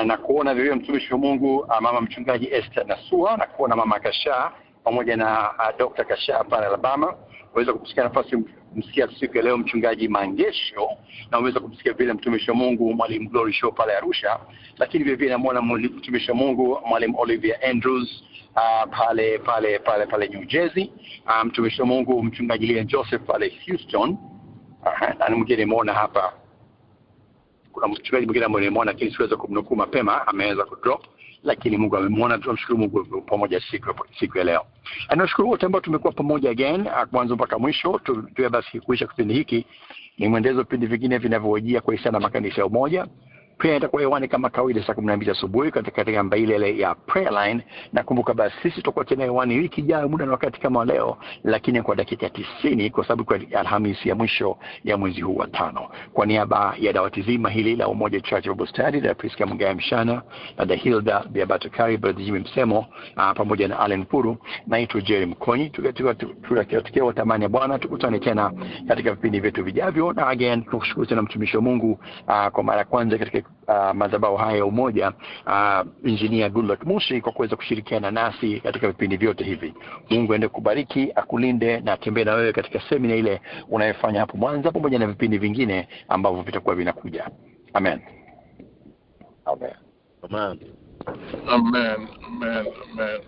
G: Na kuona vile mtumishi wa Mungu mama mchungaji Esther Nasua, na kuona mama Kasha pamoja na Dr. Kasha pale Alabama. Waweza kumsikia nafasi msikia siku ya leo mchungaji Mangesho, na waweza kumsikia vile mtumishi wa Mungu mwalimu Glory Show pale Arusha. Lakini vile vile namuona mtumishi wa Mungu mwalimu Olivia Andrews pale New Jersey. Mtumishi wa Mungu mchungaji Lian Joseph pale Houston. Na mwingine muona hapa, kuna mchungaji mwingine ambaye nimeona lakini siweza kumnukuu mapema, ameweza kudrop, lakini Mungu amemwona. Tunamshukuru Mungu pamoja siku ya leo. Nashukuru wote ambao tumekuwa pamoja again mwanzo mpaka mwisho. Tuwe basi kuisha kipindi hiki ni mwendezo vipindi vingine vinavyojia kwa sana makanisa ya Umoja. Pia itakuwa hewani kama kawaida saa 12 asubuhi katika namba ile ya prayer line. Na kumbuka basi sisi tutakuwa tena hewani wiki ijayo muda na wakati kama leo, lakini kwa dakika 90 kwa sababu kwa Alhamisi ya mwisho ya mwezi huu wa 5. Kwa niaba ya dawati zima hili la Umoja Church of Bostadi, da Priska Mungai Mshana, na da Hilda Biabato Kari, Brother Jimmy Msemo, pamoja na Allen Puru, naitwa Jerry Mkonyi. Tukiwa tamani ya Bwana tukutane tena katika vipindi vyetu vijavyo. Na again tunashukuru sana mtumishi wa Mungu kwa mara kwanza katika madhabahu haya ya Umoja, Engineer Goodluck Mushi, kwa kuweza kushirikiana nasi katika vipindi vyote hivi. Mungu aende kubariki, akulinde na atembee na wewe katika semina ile unayofanya hapo Mwanza pamoja na vipindi vingine ambavyo vitakuwa vinakuja. Amen.
H: Amen. Amen. Amen. Amen.